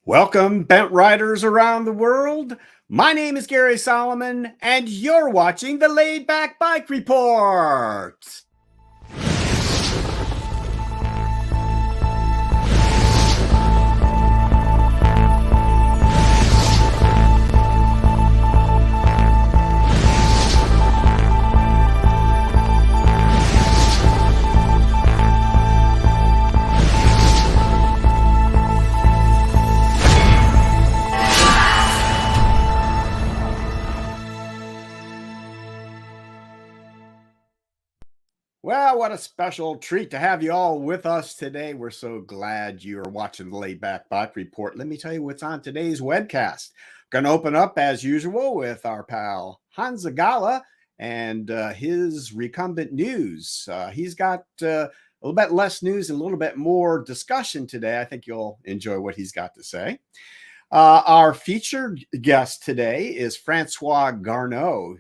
Welcome, bent riders around the world. My name is Gary Solomon, and you're watching the Laid Back Bike Report. Well, what a special treat to have you all with us today. We're so glad you're watching the Laid Back Bike Report. Let me tell you what's on today's webcast. Going to open up, as usual, with our pal Honza Galla and his recumbent news. He's got a little bit less news and a little bit more discussion today. I think you'll enjoy what he's got to say. Our featured guest today is Francois Garneau.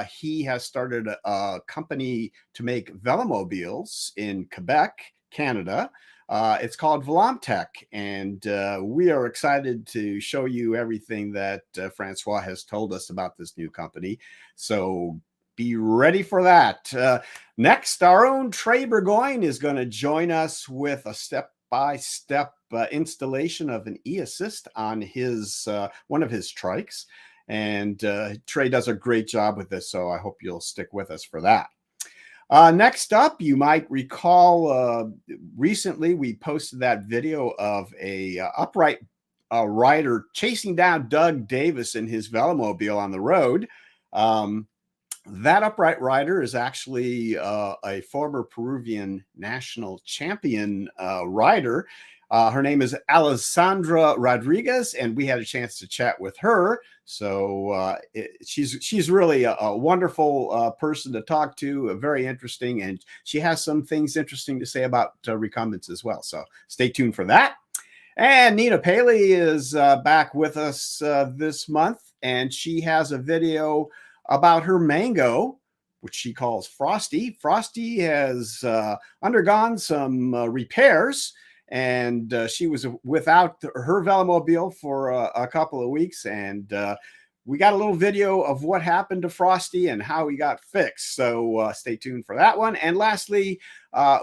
He has started a company to make velomobiles in Quebec, Canada. It's called Velomtek, and we are excited to show you everything that Francois has told us about this new company. So be ready for that. Next, our own Trey Bourgoyne is going to join us with a step-by-step installation of an e-assist on his one of his trikes, and Trey does a great job with this, so I hope you'll stick with us for that. Next up, you might recall recently we posted that video of a upright rider chasing down Doug Davis in his Velomobile on the road. That upright rider is actually a former Peruvian national champion rider. Her name is Alessandra Rodriguez, and we had a chance to chat with her. So she's really a wonderful person to talk to, very interesting, and she has some things interesting to say about recumbents as well. So stay tuned for that. And Nina Paley is back with us this month, and she has a video about her Mango, which she calls Frosty. Frosty has undergone some repairs, and she was without her Velomobile for a couple of weeks, and we got a little video of what happened to Frosty and how he got fixed. So stay tuned for that one. And lastly,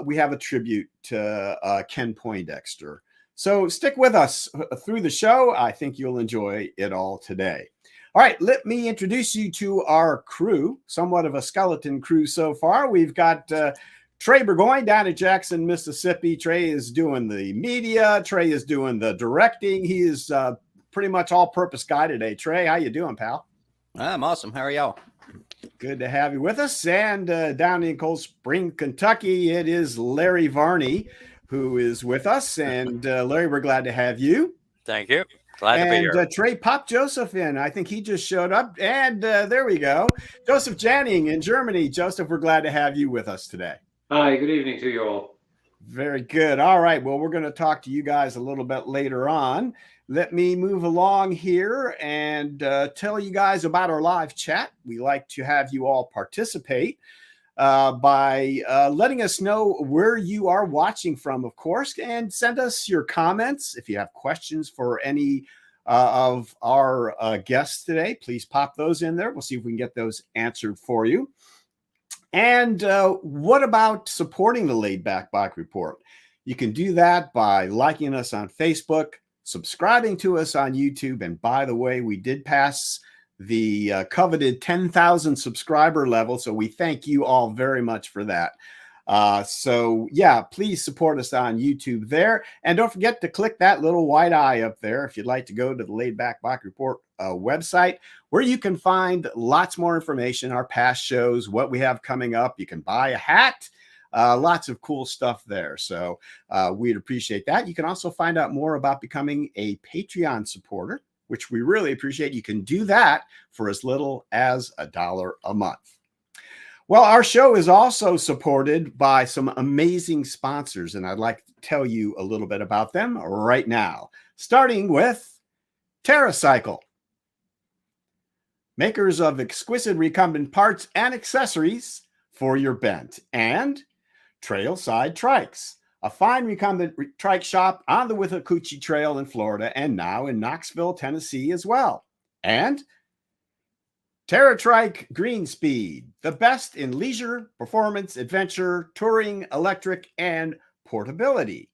we have a tribute to Ken Poindexter. So stick with us through the show. I think you'll enjoy it all today. All right, let me introduce you to our crew, somewhat of a skeleton crew so far. We've got Trey Bourgoyne down at Jackson, Mississippi. Trey is doing the media. Trey is doing the directing. He is pretty much all-purpose guy today. Trey, how you doing, pal? I'm awesome. How are y'all? Good to have you with us. And down in Cold Spring, Kentucky, it is Larry Varney who is with us. And Larry, we're glad to have you. Thank you. Glad to be here. Trey popped Joseph in. I think he just showed up. And there we go. Joseph Janning in Germany. Joseph, we're glad to have you with us today. Hi, good evening to you all. Very good. All right. Well, we're going to talk to you guys a little bit later on. Let me move along here and tell you guys about our live chat. We like to have you all participate by letting us know where you are watching from, of course, and send us your comments. If you have questions for any of our guests today, please pop those in there. We'll see if we can get those answered for you. And what about supporting the Laid Back Bike Report? You can do that by liking us on Facebook, subscribing to us on YouTube. And by the way, we did pass the coveted 10,000 subscriber level. So we thank you all very much for that. So yeah, please support us on YouTube there. And don't forget to click that little white eye up there if you'd like to go to the Laid Back Bike Report website, where you can find lots more information, our past shows, what we have coming up. You can buy a hat, lots of cool stuff there. So we'd appreciate that. You can also find out more about becoming a Patreon supporter, which we really appreciate. You can do that for as little as $1 a month. Well, our show is also supported by some amazing sponsors, and I'd like to tell you a little bit about them right now, starting with TerraCycle, makers of exquisite recumbent parts and accessories for your bent, and Trailside Trikes, a fine recumbent trike shop on the Withlacoochee Trail in Florida and now in Knoxville, Tennessee as well. And TerraTrike Green Speed, the best in leisure, performance, adventure, touring, electric, and portability.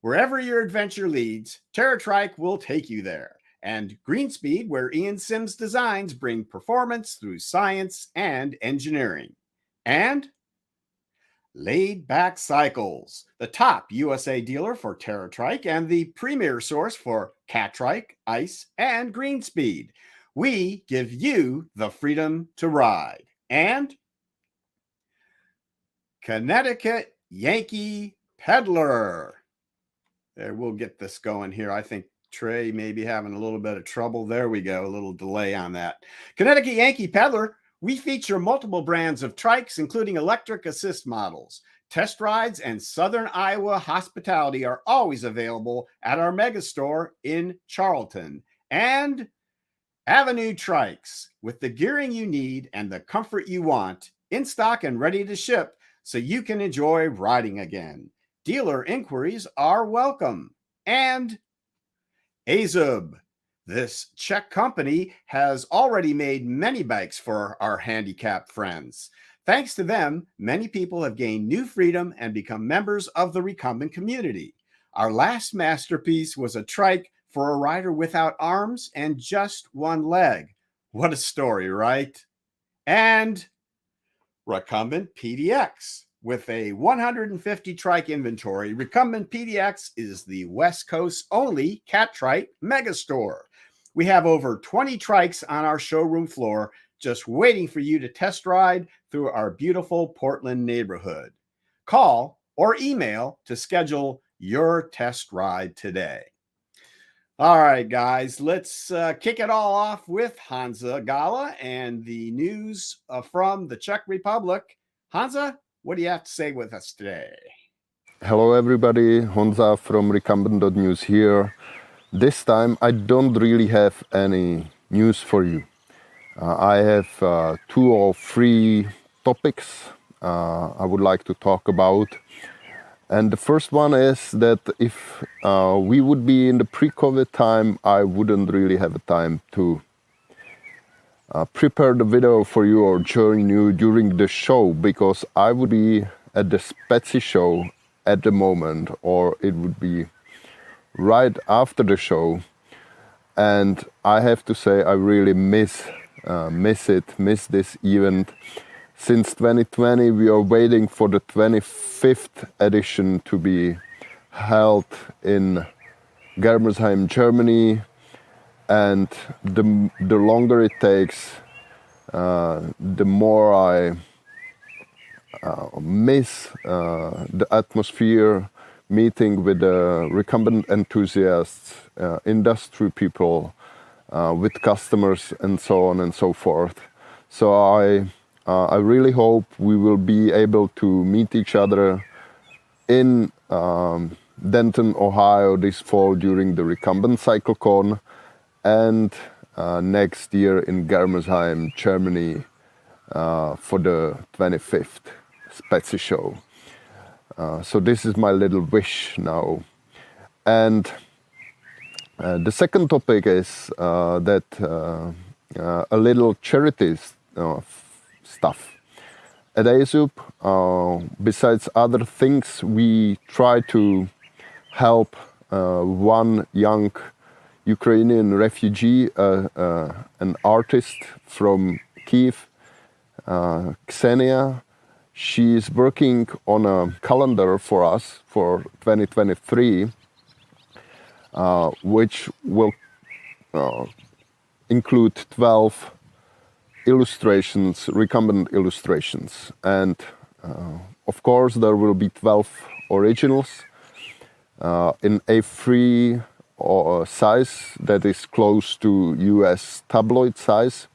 Wherever your adventure leads, TerraTrike will take you there. And Greenspeed, where Ian Sims designs bring performance through science and engineering. And Laid Back Cycles, the top USA dealer for TerraTrike and the premier source for Catrike, Ice, and Greenspeed. We give you the freedom to ride. And Connecticut Yankee Peddler. There, we'll get this going here. I think Trey may be having a little bit of trouble. There we go. A little delay on that. Connecticut Yankee Peddler. We feature multiple brands of trikes, including electric assist models. Test rides and Southern Iowa hospitality are always available at our mega store in Charlton. And Avenue Trikes, with the gearing you need and the comfort you want, in stock and ready to ship so you can enjoy riding again. Dealer inquiries are welcome. And Azub. This Czech company has already made many bikes for our handicapped friends. Thanks to them, many people have gained new freedom and become members of the recumbent community. Our last masterpiece was a trike for a rider without arms and just one leg. What a story, right? And Recumbent PDX. With a 150 trike inventory, Recumbent PDX is the West Coast's only cat trike megastore. We have over 20 trikes on our showroom floor, just waiting for you to test ride through our beautiful Portland neighborhood. Call or email to schedule your test ride today. All right, guys, let's kick it all off with Honza, Galla, and the news from the Czech Republic. Honza, what do you have to say with us today? Hello everybody, Honza from Recumbent.news here. This time I don't really have any news for you. I have 2 or 3 topics I would like to talk about. And the first one is that if we would be in the pre-COVID time, I wouldn't really have a time to prepare the video for you or join you during the show, because I would be at the Spezi show at the moment, or it would be right after the show. And I have to say I really miss this event. Since 2020 we are waiting for the 25th edition to be held in Germersheim, Germany, and the longer it takes, the more I miss the atmosphere, meeting with the recumbent enthusiasts, industry people, with customers, and so on and so forth. So I really hope we will be able to meet each other in Denton, Ohio this fall during the Recumbent CycleCon, and next year in Germersheim, Germany, for the 25th Spezi show. So this is my little wish now. And the second topic is that a little charity stuff. At ASUP, besides other things, we try to help one young Ukrainian refugee, an artist from Kiev, Ksenia. She is working on a calendar for us for 2023, which will include 12 illustrations, recumbent illustrations. And of course there will be 12 originals in A3 size that is close to US tabloid size.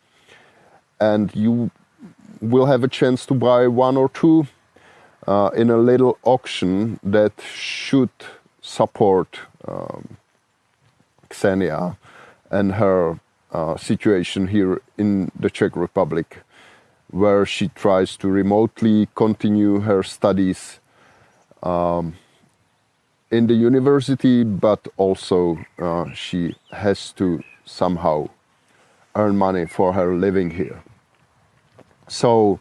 And you will have a chance to buy 1 or 2 in a little auction that should support Ksenia and her situation here in the Czech Republic, where she tries to remotely continue her studies in the university, but also she has to somehow earn money for her living here. So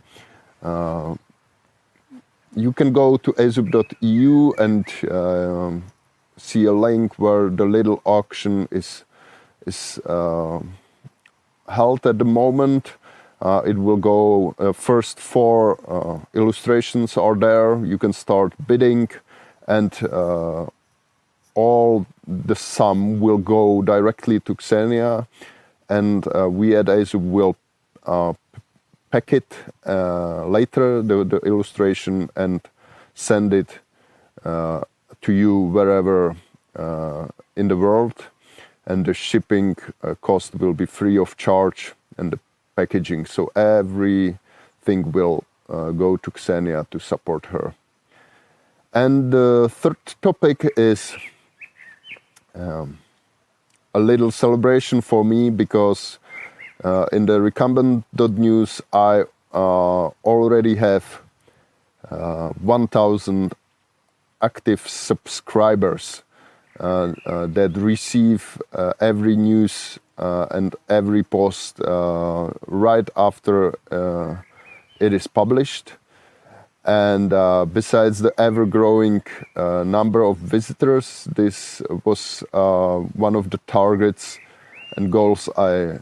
you can go to azup.eu and see a link where the little auction is held at the moment. It will go, first 4 illustrations are there. You can start bidding, and all the sum will go directly to Xenia, and we at azup will pack it later, the illustration, and send it to you wherever in the world, and the shipping cost will be free of charge, and the packaging, so everything will go to Xenia to support her. And the third topic is a little celebration for me, because in the Recumbent.news I already have 1,000 active subscribers that receive every news and every post right after it is published. And besides the ever-growing number of visitors, this was one of the targets and goals I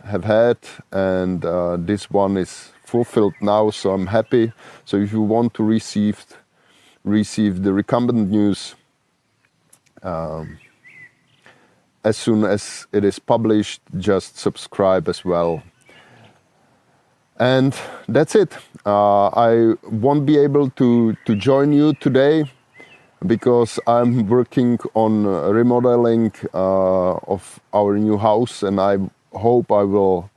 have had, and this one is fulfilled now, so I'm happy. So if you want to receive the Recumbent news as soon as it is published, just subscribe as well. And that's it. I won't be able to join you today because I'm working on remodeling of our new house, and I hope I will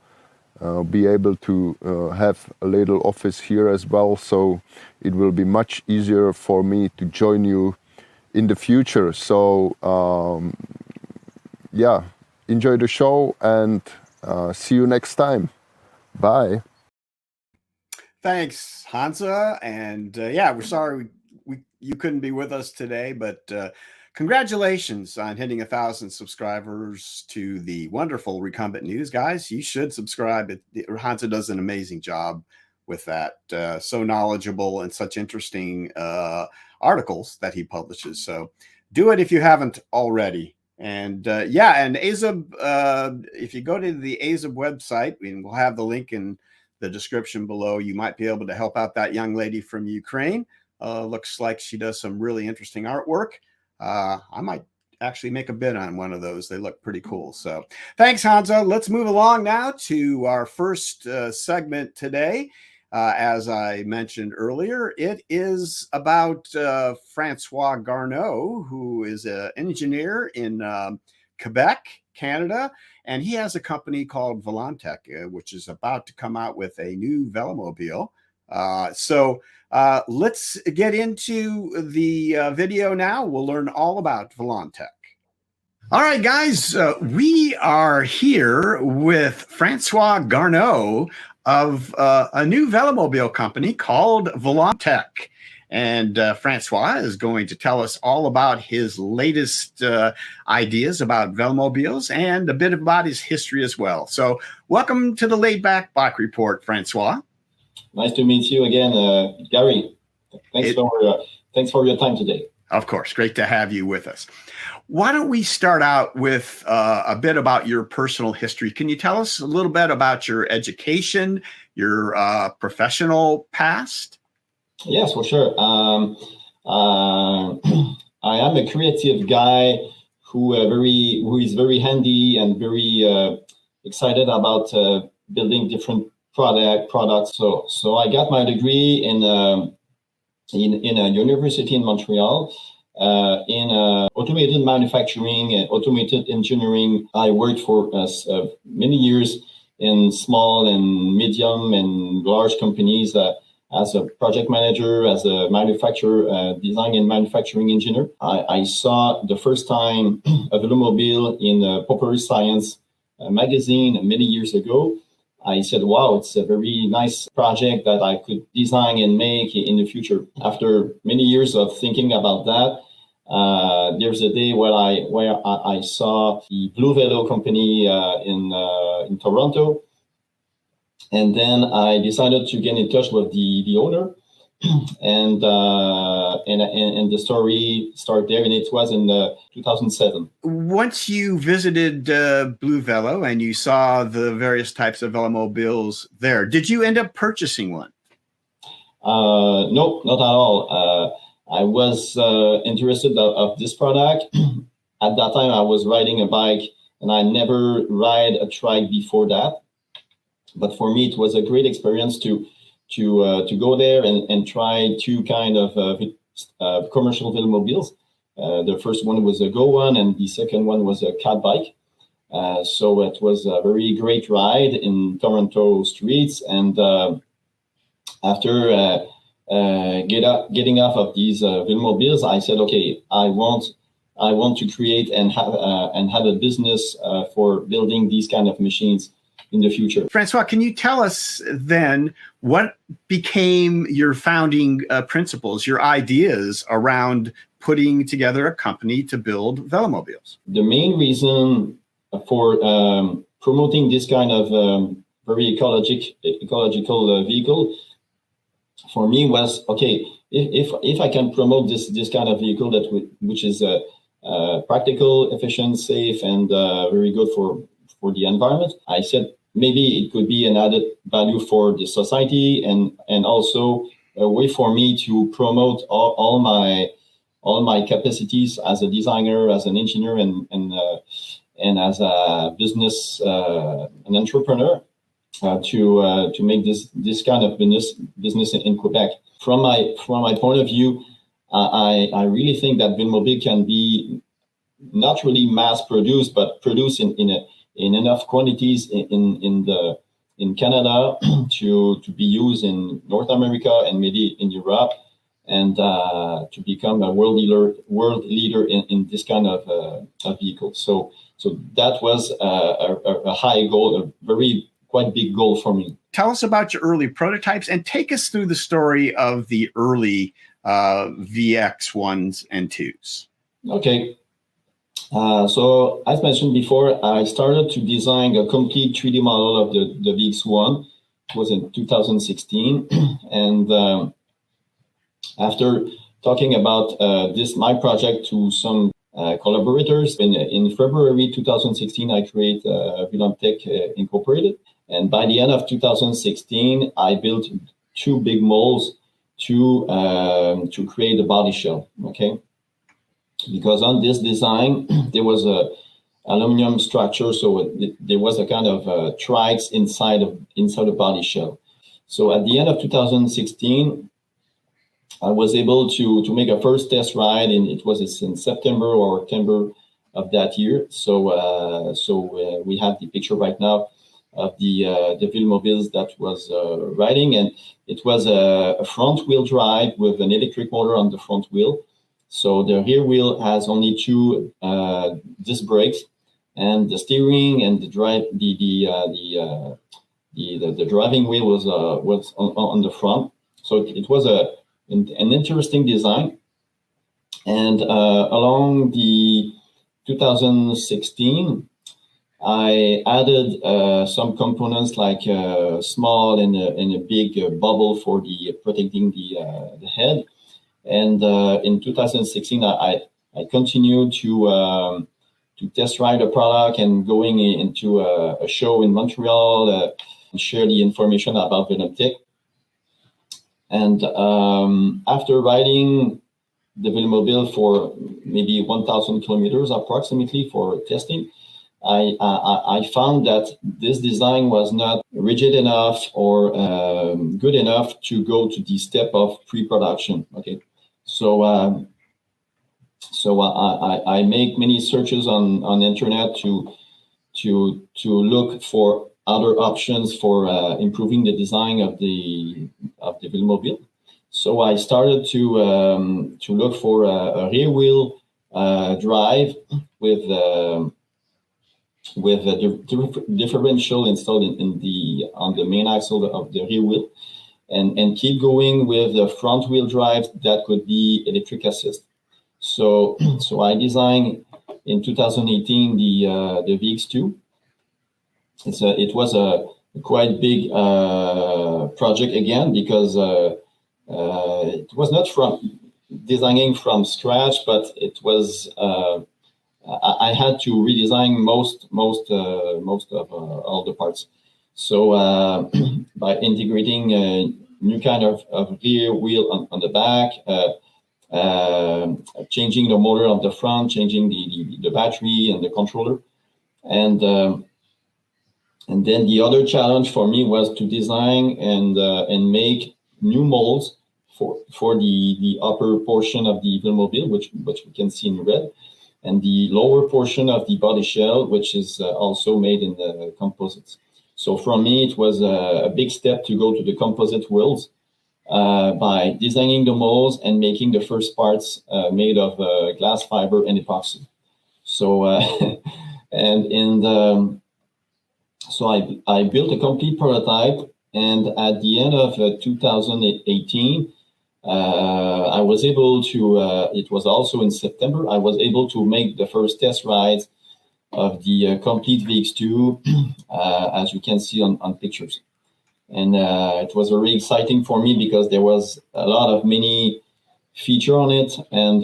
be able to have a little office here as well, so it will be much easier for me to join you in the future. So yeah, enjoy the show, and see you next time. Bye. Thanks, Honza. And yeah, we're sorry you couldn't be with us today, but congratulations on hitting 1,000 subscribers to the wonderful Recumbent News. Guys, you should subscribe. Honza does an amazing job with that. So knowledgeable and such interesting articles that he publishes. So do it if you haven't already. And yeah, and azup, if you go to the azup website, and we'll have the link in the description below, you might be able to help out that young lady from Ukraine. Looks like she does some really interesting artwork. I might actually make a bid on one of those. They look pretty cool. So thanks, Honza. Let's move along now to our first segment today. As I mentioned earlier, it is about Francois Garneau, who is an engineer in Quebec, Canada, and he has a company called Velomtek, which is about to come out with a new Velomobile. So let's get into the video now. We'll learn all about Velomtek. All right, guys, we are here with Francois Garneau of a new Velomobile company called Velomtek. And Francois is going to tell us all about his latest ideas about Velomobiles and a bit about his history as well. So welcome to the Laid Back Bike Report, Francois. Nice to meet you again, Gary. Thanks for your time today. Of course. Great to have you with us. Why don't we start out with a bit about your personal history? Can you tell us a little bit about your education, your professional past? Yes, for sure. I am a creative guy who is very handy and very excited about building different products. So I got my degree in a university in Montreal in automated manufacturing and automated engineering. I worked for many years in small and medium and large companies as a project manager, as a manufacturer, design and manufacturing engineer. I saw the first time a Velomobile in a Popular Science magazine many years ago. I said, wow, it's a very nice project that I could design and make in the future. After many years of thinking about that, There's a day where I saw the Blue Velo company in Toronto, and then I decided to get in touch with the owner, and the story started there, and it was in 2007. Once you visited Blue Velo and you saw the various types of Velomobiles there, did you end up purchasing one? No, not at all. I was interested of this product. At that time, I was riding a bike, and I never ride a trike before that. But for me, it was a great experience to go there and try two kind of commercial Velomobiles. The first one was a Go one, and the second one was a cat bike. So it was a very great ride in Toronto streets. And after getting off of these Velomobiles, I said, okay, I want to create and have a business for building these kind of machines in the future. Francois, can you tell us then what became your founding principles, your ideas around putting together a company to build Velomobiles? The main reason for promoting this kind of very ecological vehicle for me was, okay, if I can promote this kind of vehicle which is practical, efficient, safe, and very good for the environment, I said maybe it could be an added value for the society, and also a way for me to promote all my capacities as a designer, as an engineer, and as a business an entrepreneur to make this kind of business in Quebec. From my point of view, I really think that Velomobile can be not really mass produced, but produced in enough quantities in Canada to be used in North America and maybe in Europe, and to become a world leader in this kind of vehicle. So that was a high goal, a quite big goal for me. Tell us about your early prototypes and take us through the story of the early VX1s and 2s. Okay. So as mentioned before, I started to design a complete 3D model of the VX1. It was in 2016. And after talking about my project to some collaborators, in February 2016, I created Velomtek Incorporated. And by the end of 2016, I built two big molds to create the body shell. Okay. Because on this design, there was a aluminum structure, so there was a kind of trikes inside the body shell. So at the end of 2016, I was able to make a first test ride, and it was in September or October of that year. So we have the picture right now of the Velomobiles that was riding, and it was a front wheel drive with an electric motor on the front wheel. So the rear wheel has only two disc brakes, and the steering and the driving wheel was on the front. So it was an interesting design. And along the 2016, I added some components like small and a big bubble for protecting the head. And in 2016, I continued to test ride the product and going into a show in Montreal and share the information about Velomtek. And after riding the Velomobile for maybe 1,000 kilometers approximately for testing, I found that this design was not rigid enough or good enough to go to the step of pre-production. Okay. So I make many searches on internet to look for other options for improving the design of the Velomobile. So I started to look for a rear wheel drive with a differential installed on the main axle of the rear wheel. And keep going with the front wheel drive that could be electric assist. So I designed in 2018 the VX2. It was a quite big project again, because it was not from designing from scratch, but it was I had to redesign most of all the parts. So by integrating a new kind of rear wheel on the back, changing the motor on the front, changing the battery and the controller, and then the other challenge for me was to design and make new molds for the upper portion of the Velomobile, which we can see in red, and the lower portion of the body shell, which is also made in the composites. So for me, it was a big step to go to the composite wheels by designing the molds and making the first parts made of glass fiber and epoxy. So so I built a complete prototype, and at the end of 2018, I was able to, it was also in September, I was able to make the first test rides of the complete VX2, as you can see on pictures. And it was very exciting for me because there was a lot of many feature on it, and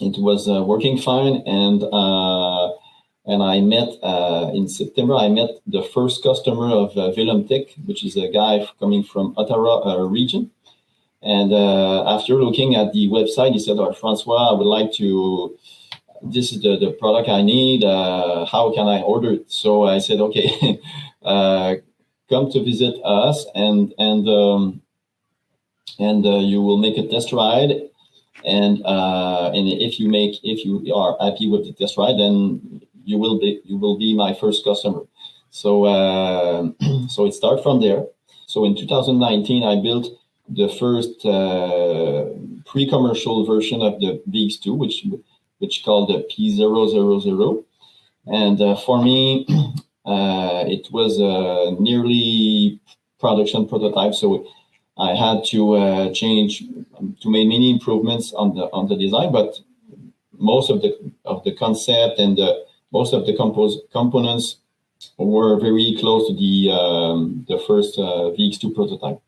it was working fine. And I met, in September, I met the first customer of Velomtek, which is a guy coming from Ottawa region. And after looking at the website, he said, "Oh, Francois, I would like to, this is the product I need. How can I order it?" So I said, "Okay, come to visit us, and you will make a test ride. And if you are happy with the test ride, then you will be my first customer." So so it started from there. So in 2019, I built the first pre-commercial version of the VX2, which called the P000. And for me, it was a nearly production prototype. So I had to make many improvements on the design, but most of the concept and most of the components were very close to the first VX2 prototype.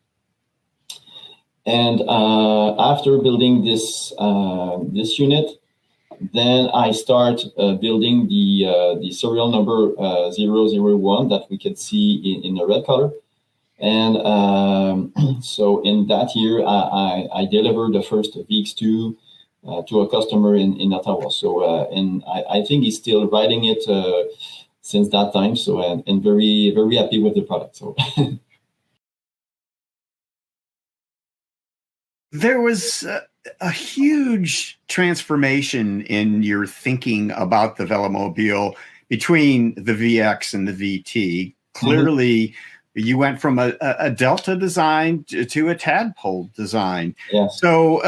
And after building this unit, then I start building the serial number 001 that we can see in the red color. And so in that year, I delivered the first VX2 to a customer in Ottawa. So and I think he's still riding it since that time. So and very, very happy with the product. So. There was a huge transformation in your thinking about the Velomobile between the VX and the VT. Clearly, you went from a Delta design to a Tadpole design. Yes. So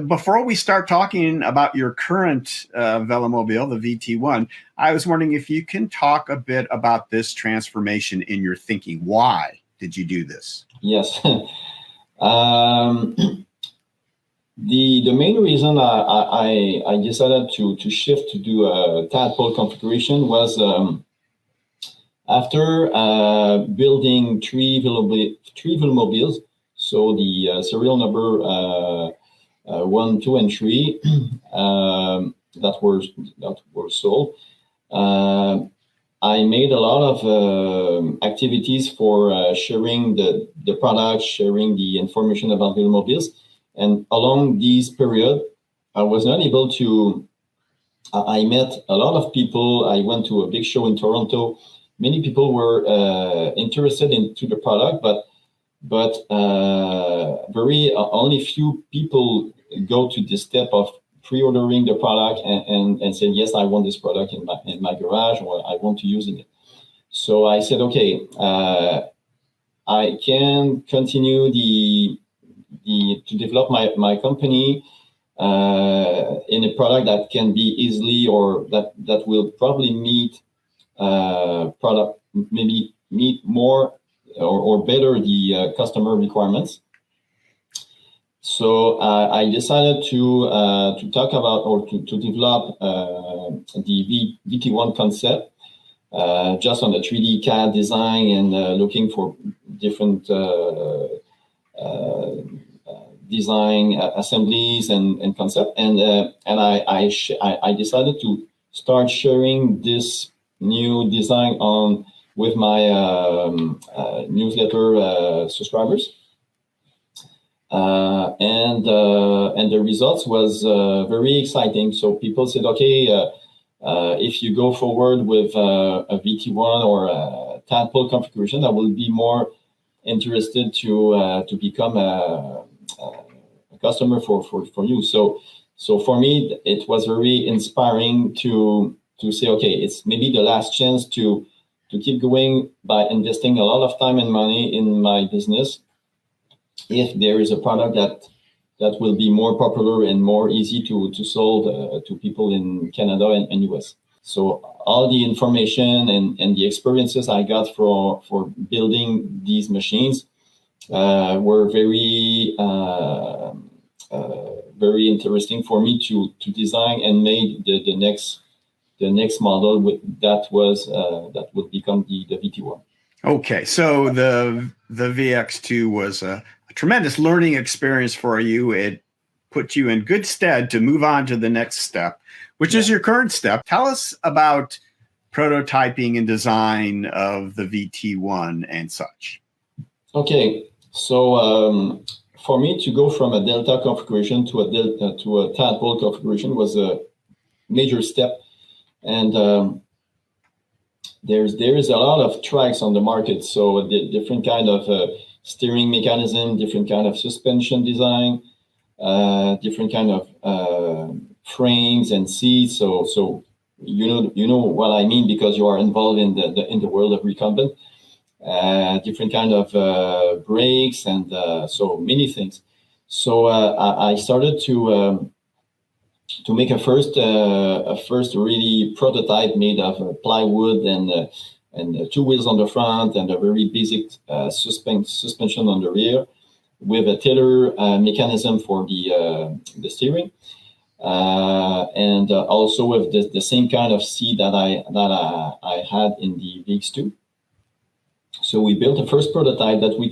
before we start talking about your current Velomobile, the VT1, I was wondering if you can talk a bit about this transformation in your thinking. Why did you do this? Yes. The main reason I decided to shift to do a Tadpole configuration was after building three Velomobiles, so the serial number 1, 2, and 3 that were sold. I made a lot of activities for sharing the products, sharing the information about Velomobiles. And along this period, I was not able to, I met a lot of people. I went to a big show in Toronto. Many people were interested into the product, but very only few people go to this step of pre-ordering the product and saying, yes, I want this product in my garage, or I want to use it. So I said, okay, I can continue to develop my company in a product that can be easily, or that will probably meet more or better the customer requirements. So I decided to talk about or to develop the VT1 concept just on the 3D CAD design and looking for different design assemblies and concept. And I decided to start sharing this new design with my newsletter subscribers. And the results was very exciting. So people said, okay, if you go forward with a VT1 or a tadpole configuration, I will be more interested to become a customer for you. So for me, it was very inspiring to say, okay, it's maybe the last chance to keep going by investing a lot of time and money in my business. If there is a product that will be more popular and more easy to sold to people in Canada and US. So all the information and the experiences I got for building these machines were very very interesting for me to design and make the next model that would become the VT1. Okay, so the VX2 was a tremendous learning experience for you. It put you in good stead to move on to the next step, which is your current step. Tell us about prototyping and design of the VT1 and such. Okay, so for me to go from a Delta configuration to a tadpole configuration was a major step, and there is a lot of trikes on the market. So the different kind of steering mechanism, different kind of suspension design, different kind of frames and seats. So you know what I mean because you are involved in the world of recumbent. Different kind of brakes and so many things. So I started to make a first really prototype made of plywood and two wheels on the front and a very basic suspension on the rear, with a tiller mechanism for the steering, and also with the same kind of seat that I had in the VX2. So we built a first prototype that we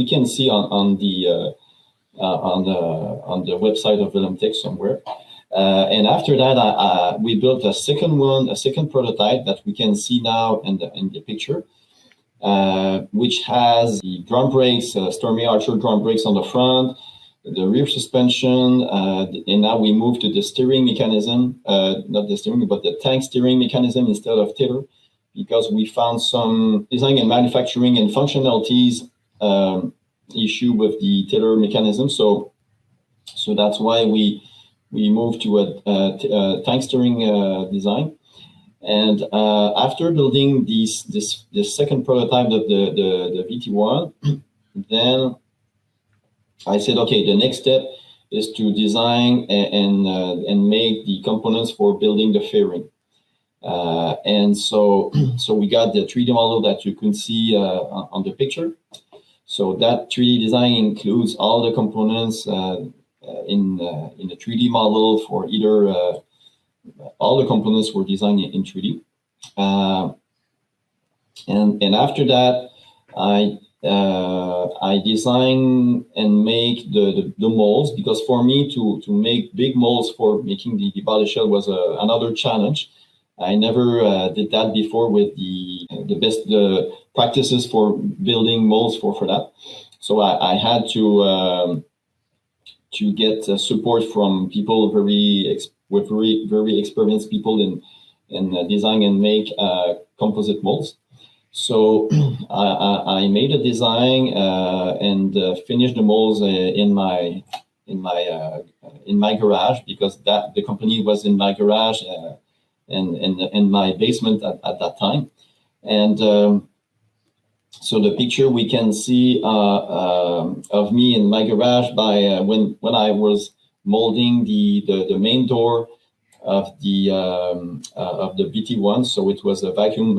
can see on the website of Velomtek somewhere. And after that, we built a second prototype that we can see now in the picture, which has the drum brakes, Stormy Archer drum brakes on the front, the rear suspension, and now we move to the steering mechanism, not the steering, but the tank steering mechanism instead of tiller, because we found some design and manufacturing and functionalities issue with the tiller mechanism. So that's why we moved to a tank steering design. And after building this second prototype of the VT1, then I said, okay, the next step is to design and make the components for building the fairing. And so we got the 3D model that you can see on the picture. So that 3D design includes all the components in the 3D model for either all the components were designed in 3D. And after that, I design and make the molds, because for me to make big molds for making the body shell was another challenge. I never did that before with the best practices for building molds for that. So I had to get support from people very experienced people in design and make composite molds. So I made a design and finished the molds in my garage, because the company was in my garage and in my basement at that time. And so the picture we can see of me in my garage by when I was molding the main door of the VT1. So it was a vacuum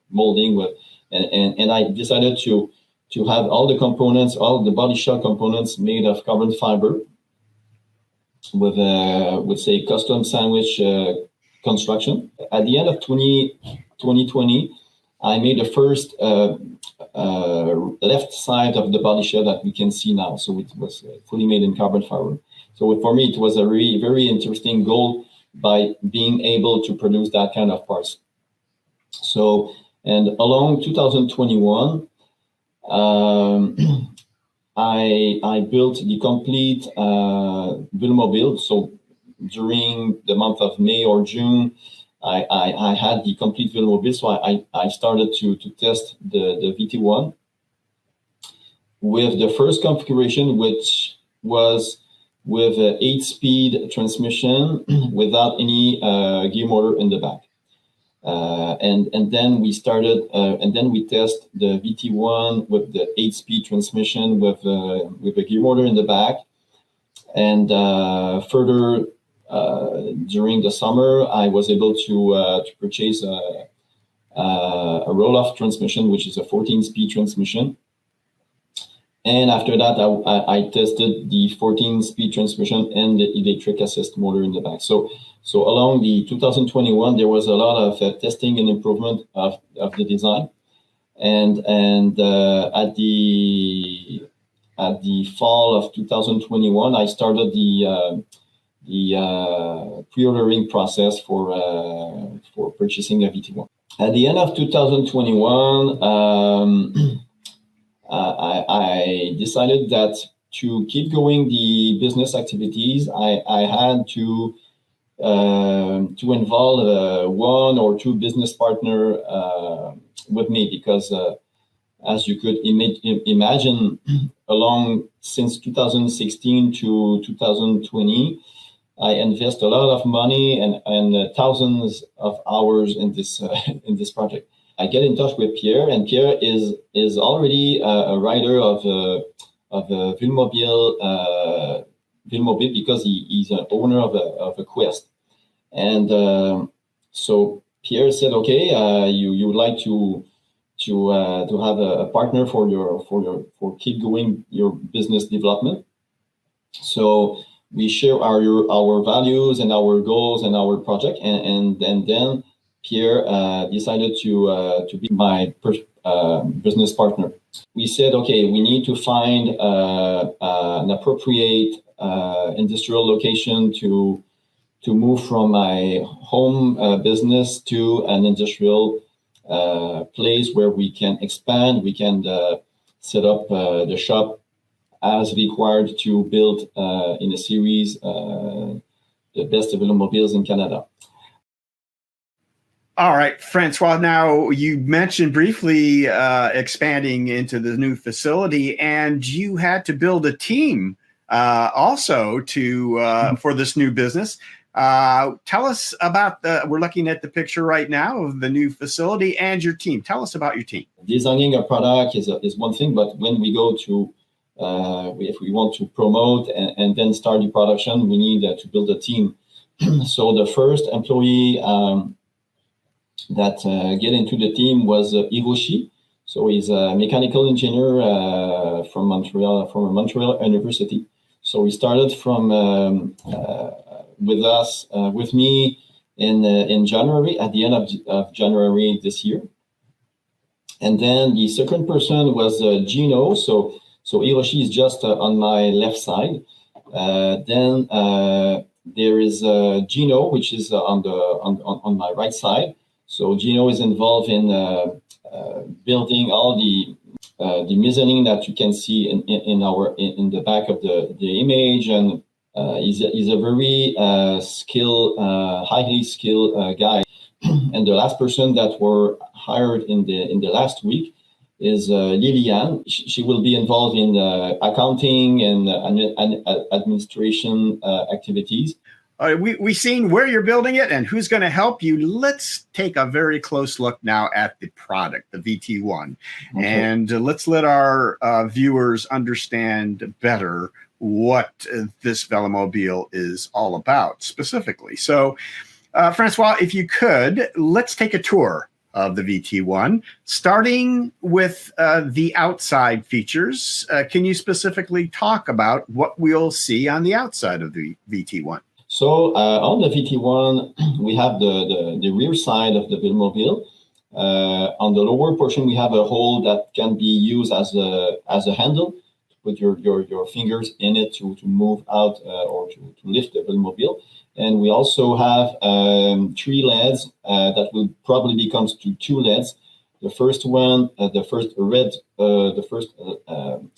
molding with, and I decided to to have all the components, all the body shell components made of carbon fiber with say custom sandwich construction. At the end of 2020, I made the first left side of the body shell that we can see now. So it was fully made in carbon fiber. So for me, it was a very, very interesting goal by being able to produce that kind of parts. So, and along 2021, I built the complete Velomobile. So during the month of May or June, I had the complete Velomobile. So I started to test the VT1 with the first configuration, which was with an 8-speed transmission without any gear motor in the back. And then we started, and then we test the VT1 with the 8-speed transmission with a gear motor in the back. And further, during the summer, I was able to purchase a roll-off transmission, which is a 14-speed transmission. And after that, I tested the 14-speed transmission and the electric assist motor in the back. So along the 2021, there was a lot of testing and improvement of the design. And at the fall of 2021, I started the pre-ordering process for purchasing a VT1. At the end of 2021, I decided that to keep going the business activities, I had to involve one or two business partner with me, because as you could imagine, along since 2016 to 2020, I invest a lot of money and thousands of hours in this project. I get in touch with Pierre, and Pierre is already a rider of Velomobile because he's an owner of a Quest. And so Pierre said, okay, you would like to have a partner for keep going your business development. So we share our values and our goals and our project, and then Pierre decided to be my business partner. We said, okay, we need to find an appropriate industrial location to move from my home business to an industrial place where we can expand, we can set up the shop as required to build in a series the best Velomobiles in Canada. All right, Francois, now you mentioned briefly expanding into the new facility, and you had to build a team also for this new business. Tell us about we're looking at the picture right now of the new facility and your team. Tell us about your team. Designing a product is one thing, but when we go to, if we want to promote and then start the production, we need to build a team. So the first employee that get into the team was Hiroshi. So he's a mechanical engineer from Montreal, from Montreal University. So he started from with me in January, at the end of January this year. And then the second person was Gino. So Hiroshi is just on my left side. Then there is Gino, which is on my right side. So Gino is involved in building all the mezzanine that you can see in the back of the image, and he's a very highly skilled guy. And the last person that were hired in the last week is Liliane. She will be involved in accounting and administration activities. We've seen where you're building it and who's going to help you. Let's take a very close look now at the product, the VT1. Okay. And let's let our viewers understand better what this Velomobile is all about specifically. So, Francois, if you could, let's take a tour of the VT1, starting with the outside features. Can you specifically talk about what we'll see on the outside of the VT1? So on the VT1, we have the rear side of the Velomobile. On the lower portion, we have a hole that can be used as a handle. Put your fingers in it to move out or to lift the Velomobile. And we also have 3 LEDs that will probably become to 2 LEDs. The first one, the first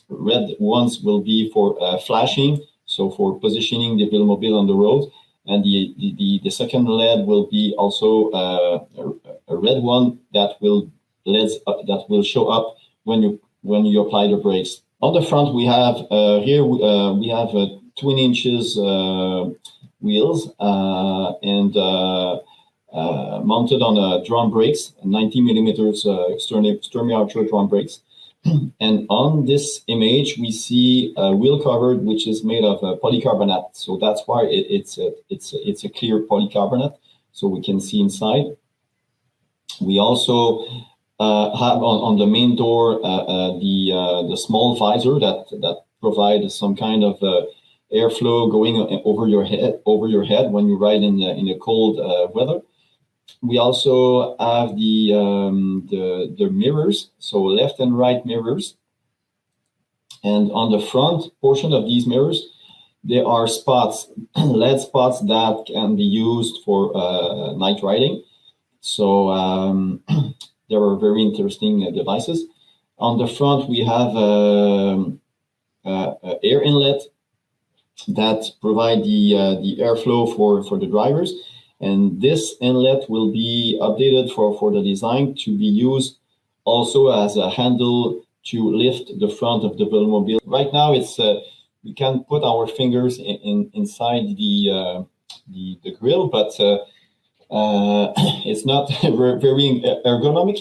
red ones will be for flashing, so for positioning the Velomobile on the road. And the second LED will be also a red one that will show up when you apply the brakes. On the front, we have here we have 20 inches wheels and mounted on drum brakes, 90 millimeters external archer drum brakes. And on this image, we see a wheel cover which is made of polycarbonate. So that's why it's a clear polycarbonate, so we can see inside. We also have on the main door the small visor that provides some kind of airflow going over your head when you ride in the cold weather. We also have the mirrors, so left and right mirrors. And on the front portion of these mirrors, there are spots, LED spots that can be used for night riding. So there are very interesting devices. On the front, we have air inlet that provide the airflow for the drivers. And this inlet will be updated for the design to be used also as a handle to lift the front of the Velomobile. Right now, it's we can put our fingers inside the grill, but it's not very ergonomic.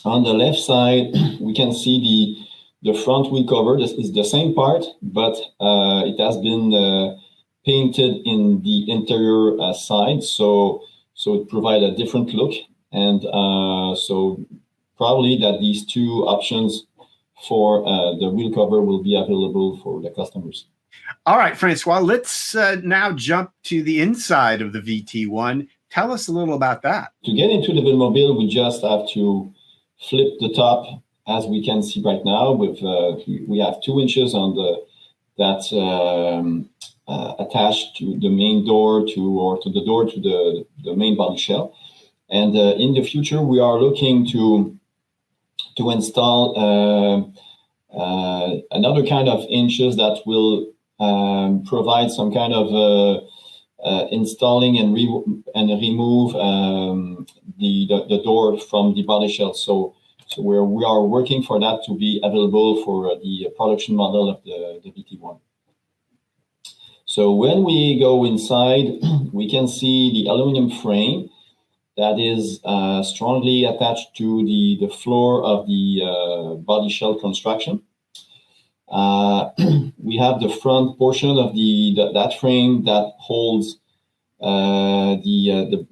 On the left side, we can see the front wheel cover. This is the same part, but it has been painted in the interior side, so it provides a different look. And so probably that these 2 options for the wheel cover will be available for the customers. All right, Francois, let's now jump to the inside of the VT1. Tell us a little about that. To get into the Velomobile, we just have to flip the top, as we can see right now. With we have 2 inches on that attached to the main door to the main body shell. And in the future, we are looking to install another kind of inches that will provide some kind of installing and remove the door from the body shell. So we are working for that to be available for the production model of the VT1. So when we go inside, we can see the aluminum frame that is strongly attached to the floor of the body shell construction. We have the front portion of that frame that holds the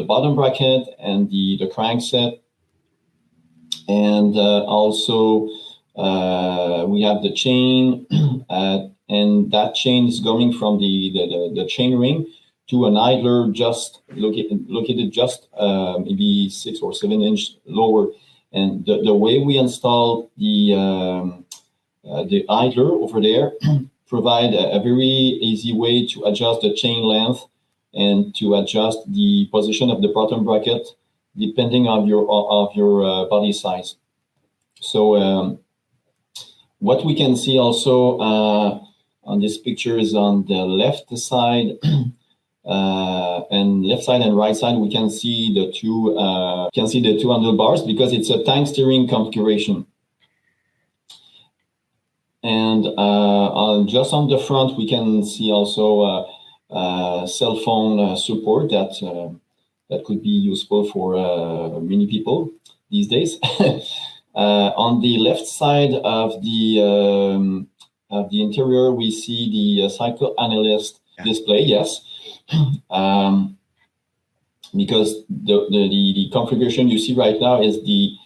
bottom bracket and the crankset, and also we have the chain, and that chain is going from the chain ring to an idler just located just maybe 6 or 7 inches lower. And the way we install the idler over there provide a very easy way to adjust the chain length and to adjust the position of the bottom bracket depending on your body size. So what we can see also on this picture is on the left side and left side and right side, we can see the two handlebars because it's a tank steering configuration. And just on the front, we can see also cell phone support that could be useful for many people these days. On the left side of the interior, we see the cycle analyst display. Yes, because the configuration you see right now is the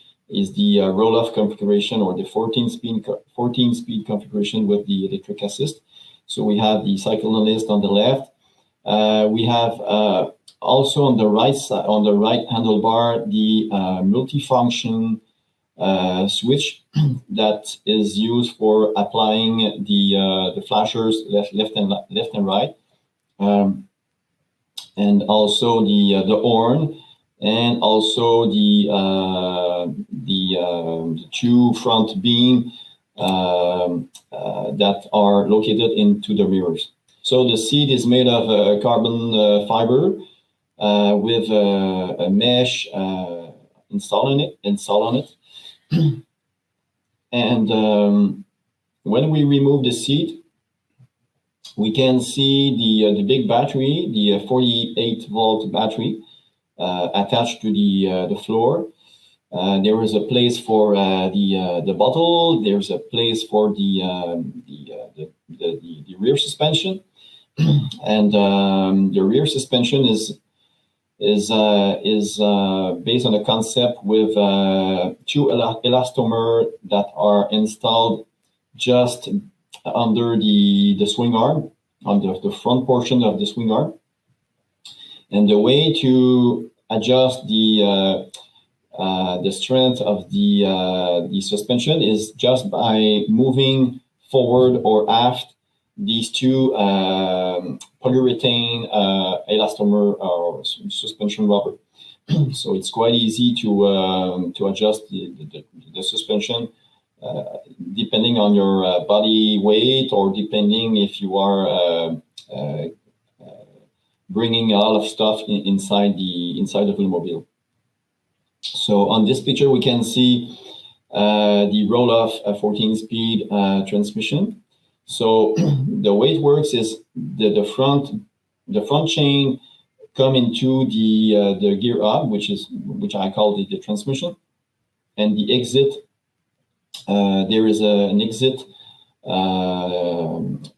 roll-off configuration, or the 14-speed configuration with the electric assist. So we have the cycle analyst on the left. We have also on the right side, on the right handlebar, the multifunction switch that is used for applying the flashers left and right, and also the horn, and also the two front beam that are located into the mirrors. So the seat is made of carbon fiber with a mesh installed on it. And when we remove the seat, we can see the big battery, the 48-volt battery attached to the floor. There is a place for the bottle. There's a place for the rear suspension, and the rear suspension is based on a concept with two elastomers that are installed just under the swing arm, on the front portion of the swing arm. And the way to adjust the strength of the suspension is just by moving forward or aft these two polyurethane elastomer or suspension rubber. So it's quite easy to adjust the suspension depending on your body weight, or depending if you are bringing a lot of stuff inside the Velomobile. So on this picture, we can see the roll-off 14-speed transmission. So the way it works is the front chain come into the gear hub, which I call the transmission, and the exit. There is an exit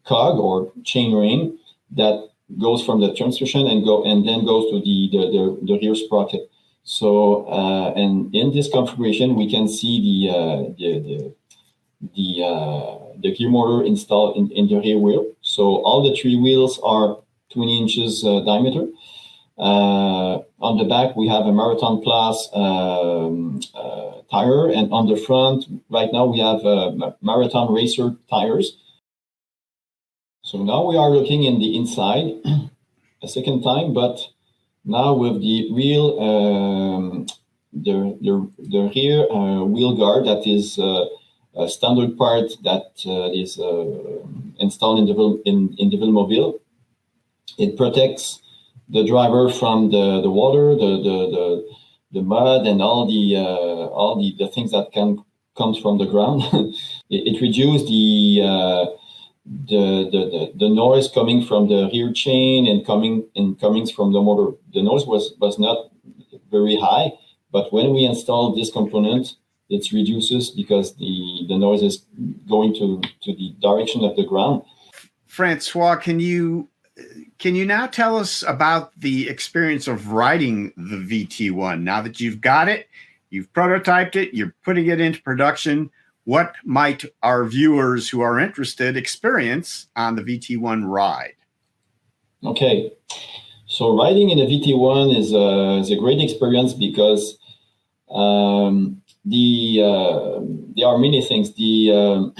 cog or chain ring that goes from the transmission and then goes to the rear sprocket. So and in this configuration, we can see the gear motor installed in the rear wheel. So all the three wheels are 20 inches diameter. On the back, we have a Marathon Plus tire, and on the front, right now, we have Marathon Racer tires. So now we are looking in the inside a second time, but now with the real the rear wheel guard, that is a standard part that is installed in the Velomobile. It protects the driver from the water, the mud, and all the things that comes from the ground. It reduces the noise coming from the rear chain and coming from the motor. The noise was not very high, but when we install this component, it reduces because the noise is going to the direction of the ground. Francois, can you now tell us about the experience of riding the VT1? Now that you've got it, you've prototyped it, you're putting it into production, what might our viewers who are interested experience on the VT1 ride? Okay, so riding in a VT1 is a great experience because there are many things. The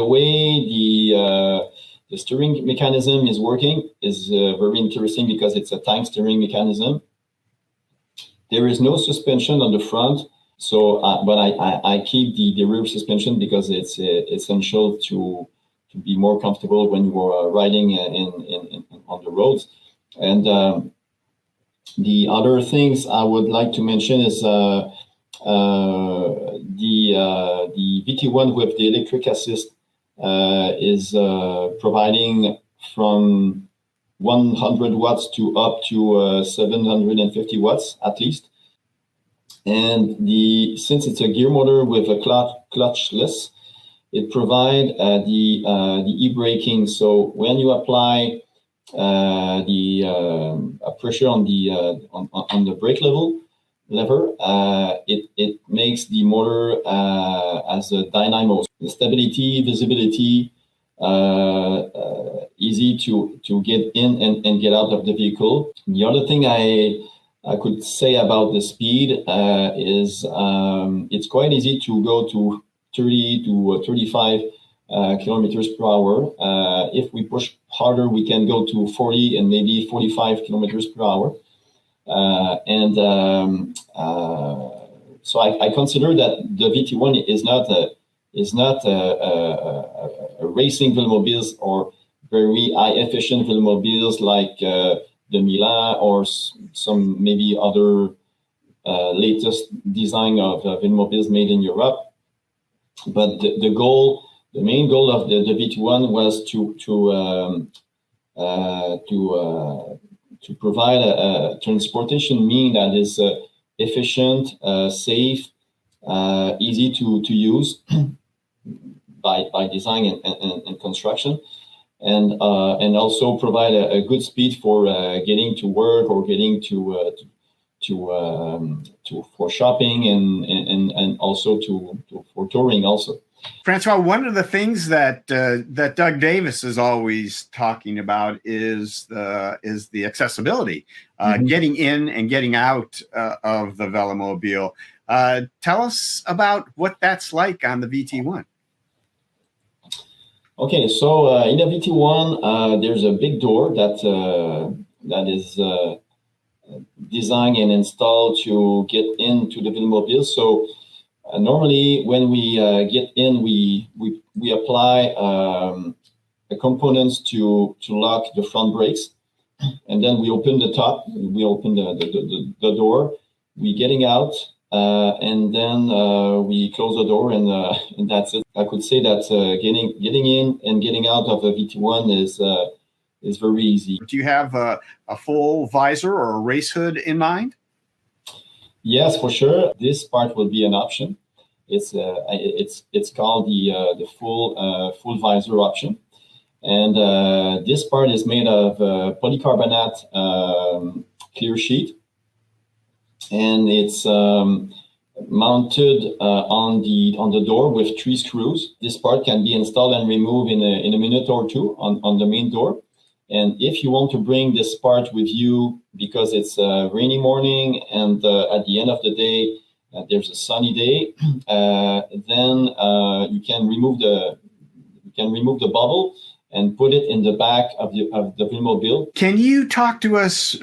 way the steering mechanism is working is very interesting because it's a time steering mechanism. There is no suspension on the front, so but I keep the rear suspension because it's essential to be more comfortable when you are riding on the roads. And the other things I would like to mention is the VT1 with the electric assist is providing from 100 watts to up to 750 watts at least. And since it's a gear motor with a clutchless, it provides the e-braking. So when you apply pressure on the brake lever, it makes the motor as a dynamo. The stability, visibility, easy to get in and get out of the vehicle. The other thing I could say about the speed is it's quite easy to go to 30 to 35 kilometers per hour. If we push harder, we can go to 40 and maybe 45 kilometers per hour. So I consider that the VT1 is not a racing Velomobiles or very high efficient Velomobiles like the Milan or some maybe other latest design of Velomobiles made in Europe. But the main goal of the VT1 was to provide a transportation mean that is efficient, safe, easy to use by design and construction, and also provide a good speed for getting to work or getting for shopping and also for touring also. Francois, one of the things that Doug Davis is always talking about is the accessibility, getting in and getting out of the Velomobile. Tell us about what that's like on the VT1. Okay, so in the VT1, there's a big door that is designed and installed to get into the Velomobile. So normally, when we get in, we apply the components to lock the front brakes, and then we open the top. We open the door. We getting out, and then we close the door, and that's it. I could say that getting in and getting out of the VT1 is very easy. Do you have a full visor or a race hood in mind? Yes, for sure. This part will be an option. It's called the full visor option, and this part is made of polycarbonate clear sheet, and it's mounted on the door with 3 screws. This part can be installed and removed in a minute or two on the main door. And if you want to bring this part with you because it's a rainy morning and at the end of the day there's a sunny day, then you can remove the bubble and put it in the back of the Velomobile. Can you talk to us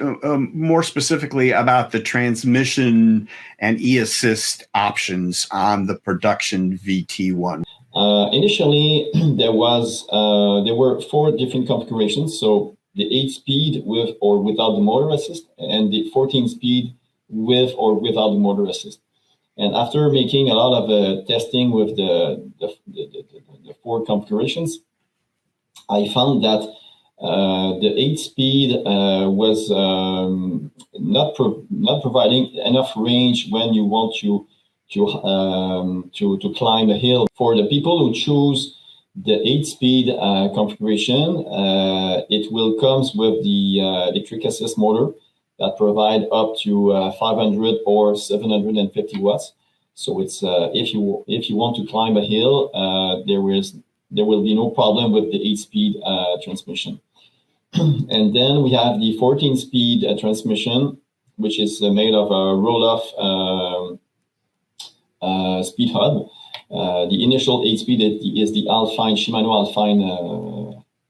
more specifically about the transmission and e-assist options on the production VT1? Initially, there were 4 different configurations. So the 8-speed with or without the motor assist, and the 14-speed with or without the motor assist. And after making a lot of testing with the 4 configurations, I found that the 8-speed was not providing enough range when you want to climb a hill. For the people who choose the 8-speed configuration, it will comes with the electric assist motor that provide up to 500 or 750 watts. So it's if you want to climb a hill, there will be no problem with the 8-speed transmission. And then we have the 14-speed transmission, which is made of a roll-off speed hub. The initial 8-speed is the Alpine Shimano Alpine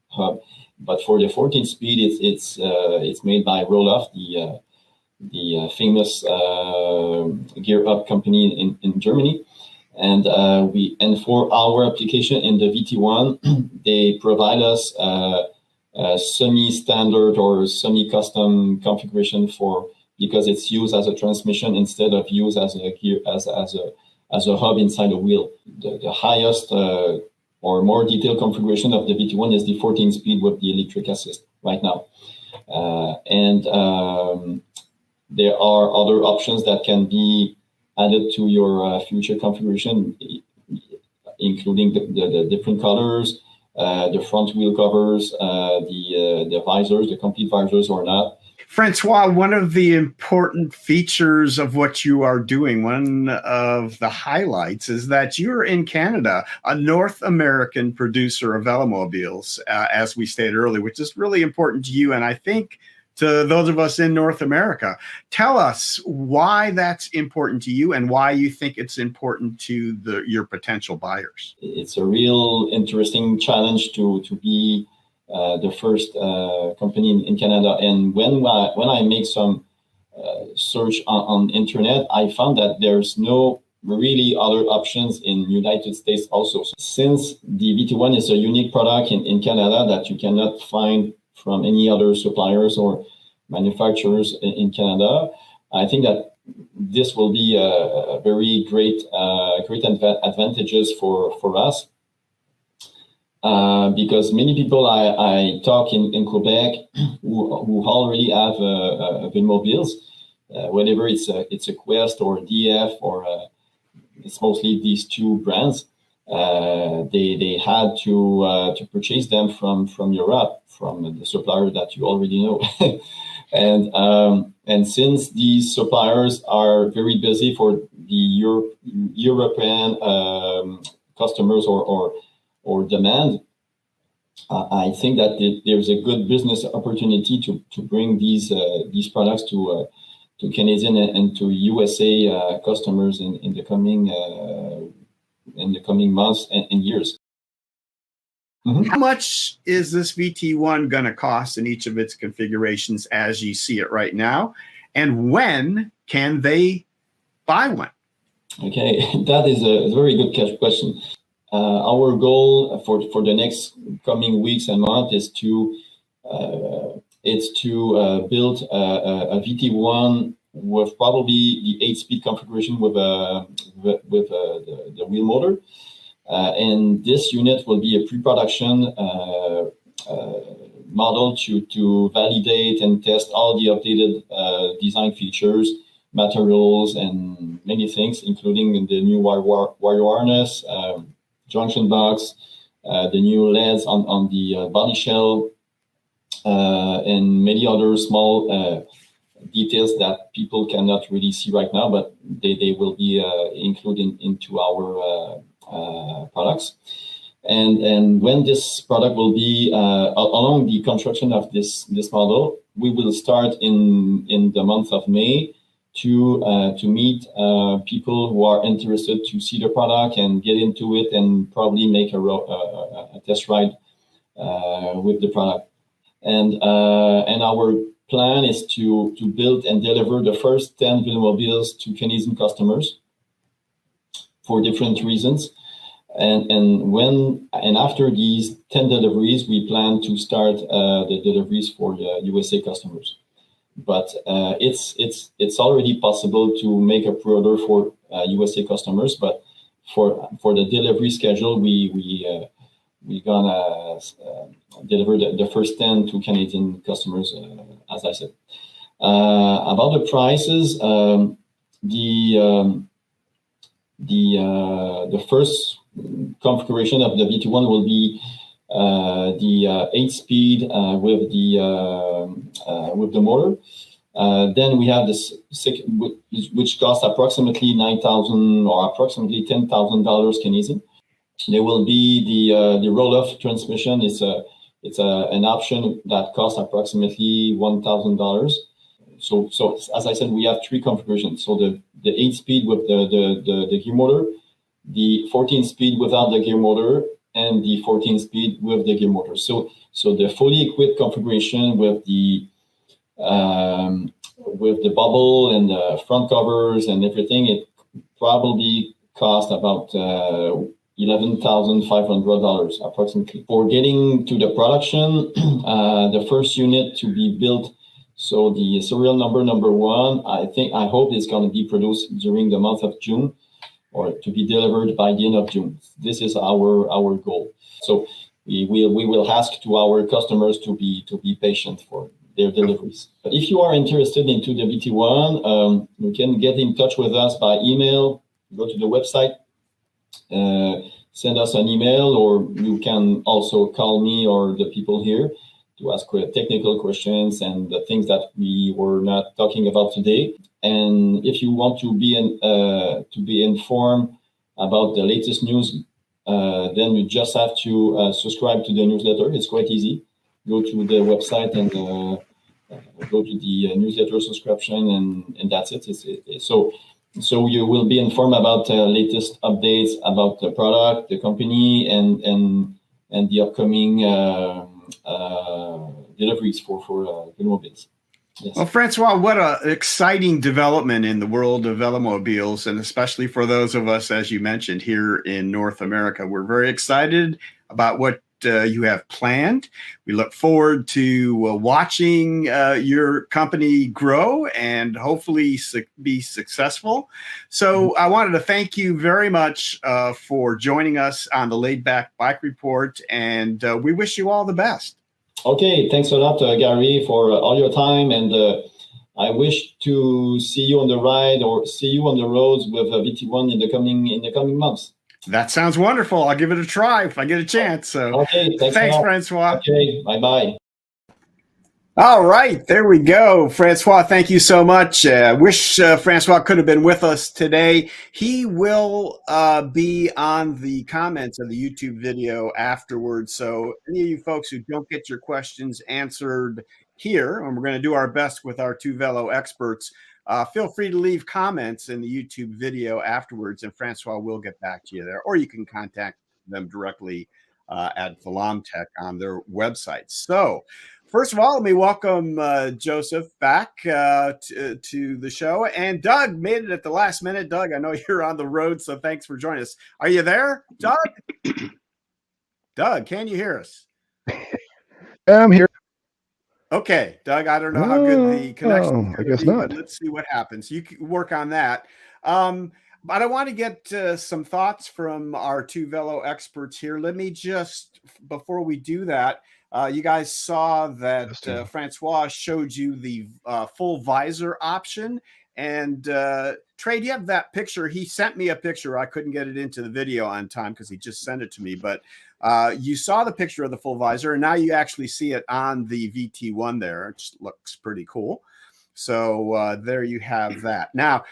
hub, but for the 14-speed, it's made by Roll-Off, the famous gear up company in Germany. And for our application in the VT1, they provide us a semi-standard or semi-custom configuration because it's used as a transmission instead of used as a gear as a hub inside the wheel. The highest or more detailed configuration of the VT1 is the 14-speed with the electric assist right now. There are other options that can be added to your future configuration, including the different colors, the front wheel covers, the visors, the complete visors or not. Francois, one of the important features of what you are doing, one of the highlights, is that you're in Canada, a North American producer of Velomobiles, as we stated earlier, which is really important to you, and I think to those of us in North America. Tell us why that's important to you and why you think it's important to your potential buyers. It's a real interesting challenge to be the first company in Canada. And when I make some search on internet, I found that there's no really other options in United States also. So since the VT1 is a unique product in Canada that you cannot find from any other suppliers or manufacturers in Canada, I think that this will be a very great advantages for us. Because many people I talk in Quebec who already have Velomobiles, whether it's a Quest or a DF or it's mostly these two brands, they had to purchase them from Europe, from the supplier that you already know. And since these suppliers are very busy for the European customers or demand, I think that there's a good business opportunity to bring these products to Canadian and to USA customers in the coming months and years. Mm-hmm. How much is this VT1 going to cost in each of its configurations as you see it right now? And when can they buy one? Okay, that is a very good question. Our goal for the next coming weeks and months is to build a VT1 with probably the 8-speed configuration with the wheel motor, and this unit will be a pre-production model to validate and test all the updated design features, materials, and many things, including the new wire harness, junction box, the new LEDs on the body shell, and many other small details that people cannot really see right now, but they will be included into our products. And when this product will be along the construction of this model, we will start in the month of May to meet people who are interested to see the product and get into it and probably make a test ride with the product. And our plan is to build and deliver the first 10 Velomobiles to Canadian customers for different reasons. And after these 10 deliveries, we plan to start the deliveries for the USA customers. But it's already possible to make a pre-order for USA customers. But for the delivery schedule, we gonna deliver the first 10 to Canadian customers, as I said. About the prices, the first configuration of the VT1 will be the 8-speed with the motor. Then we have this which costs approximately $9,000 or approximately $10,000 Canadian. There will be the roll-off transmission. It's an option that costs approximately $1,000. So as I said, we have three configurations. So the 8-speed with the gear motor, the 14-speed without the gear motor, and the 14-speed with the gear motor. So the fully equipped configuration with the bubble and the front covers and everything, it probably cost about $11,500 approximately. For getting to the production, the first unit to be built, so the serial number 1, I hope it's going to be produced during the month of June, or to be delivered by the end of June. This is our goal. So we will ask to our customers to be patient for their deliveries. But if you are interested into the VT1, you can get in touch with us by email. Go to the website, send us an email, or you can also call me or the people here to ask technical questions and the things that we were not talking about today. And if you want to be informed about the latest news, then you just have to subscribe to the newsletter. It's quite easy. Go to the website and go to the newsletter subscription, and that's it. So you will be informed about latest updates about the product, the company, and the upcoming deliveries for Velomobiles. Yes. Well, Francois, what an exciting development in the world of Velomobiles, and especially for those of us, as you mentioned, here in North America. We're very excited about what you have planned. We look forward to watching your company grow and hopefully be successful. So I wanted to thank you very much for joining us on the Laid Back Bike Report, and we wish you all the best. Okay, thanks a lot, Gary, for all your time, and I wish to see you on the ride or see you on the roads with VT1 in the coming months. That sounds wonderful. I'll give it a try if I get a chance. So okay, thanks Francois. Okay, bye-bye. All right, there we go. Francois, thank you so much. Wish Francois could have been with us today. He will be on the comments of the YouTube video afterwards. So any of you folks who don't get your questions answered here, and we're going to do our best with our two Velo experts, feel free to leave comments in the YouTube video afterwards, and Francois will get back to you there. Or you can contact them directly at Velomtek on their website. So first of all, let me welcome Joseph back to the show. And Doug made it at the last minute. Doug, I know you're on the road, so thanks for joining us. Are you there, Doug? Doug, can you hear us? I'm here. Okay, Doug, I don't know how good the connection is. I guess not. Let's see what happens. You can work on that. But I want to get some thoughts from our two Velo experts here. Let me just, before we do that, you guys saw that Francois showed you the full visor option. And Trey, do you have that picture? He sent me a picture. I couldn't get it into the video on time because he just sent it to me. But you saw the picture of the full visor, and now you actually see it on the VT1 there. It just looks pretty cool. So there you have that. Now,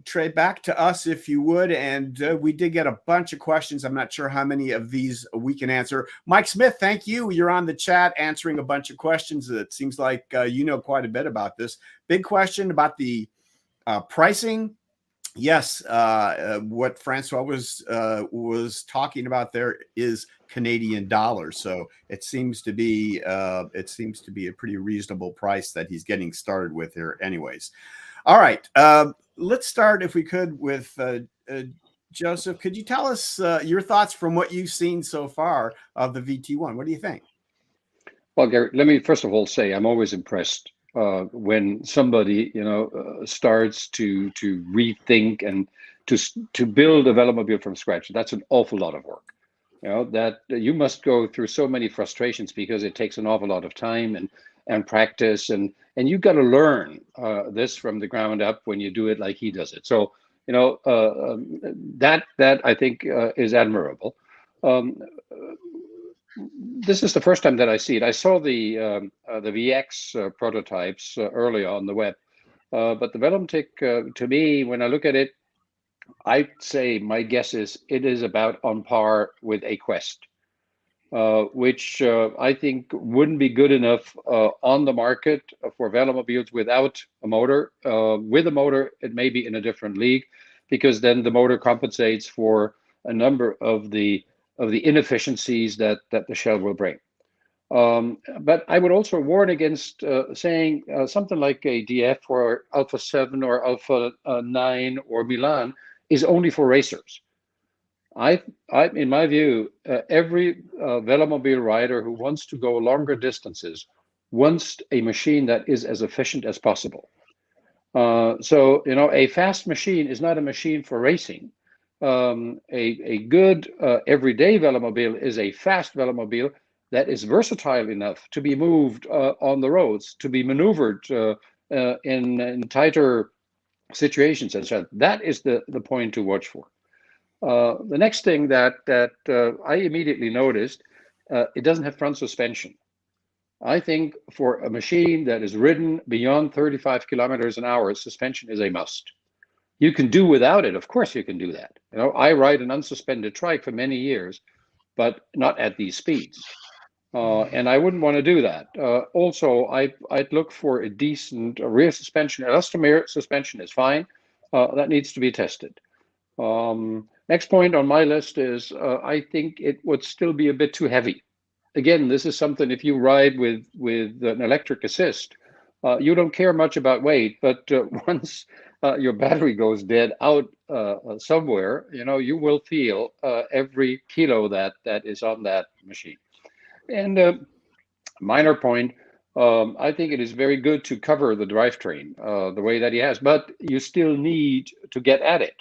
Trey, back to us, if you would. And we did get a bunch of questions. I'm not sure how many of these we can answer. Mike Smith, thank you. You're on the chat answering a bunch of questions. It seems like you know quite a bit about this. Big question about the pricing. Yes, what Francois was talking about there is Canadian dollars. So it seems to be a pretty reasonable price that he's getting started with here anyways. All right. Let's start, if we could, with Joseph. Could you tell us your thoughts from what you've seen so far of the VT1? What do you think? Well, Gary, let me first of all say I'm always impressed when somebody starts to rethink and to build a Velomobile from scratch. That's an awful lot of work. That you must go through so many frustrations because it takes an awful lot of time and practice, and you've got to learn this from the ground up when you do it like he does it. So that I think is admirable. This is the first time that I see it. I saw the VX prototypes earlier on the web, but the Velomtek, to me, when I look at it, I'd say my guess is it is about on par with a Quest. Which I think wouldn't be good enough on the market for Velomobiles without a motor. With a motor, it may be in a different league, because then the motor compensates for a number of the inefficiencies that the shell will bring. But I would also warn against saying something like a DF or Alpha 7 or Alpha 9 or Milan is only for racers. In my view, every Velomobile rider who wants to go longer distances wants a machine that is as efficient as possible. So, a fast machine is not a machine for racing. A good everyday Velomobile is a fast Velomobile that is versatile enough to be moved on the roads, to be maneuvered in tighter situations, and so that is the point to watch for. The next thing that I immediately noticed, it doesn't have front suspension. I think for a machine that is ridden beyond 35 kilometers an hour, suspension is a must. You can do without it. Of course you can do that. You know, I ride an unsuspended trike for many years, but not at these speeds. And I wouldn't want to do that. Also, I'd look for a decent rear suspension. Elastomer suspension is fine. That needs to be tested. Next point on my list is I think it would still be a bit too heavy. Again, this is something, if you ride with an electric assist, you don't care much about weight, but once your battery goes dead out somewhere, you know, you will feel every kilo that is on that machine. And minor point, I think it is very good to cover the drivetrain the way that he has, but you still need to get at it.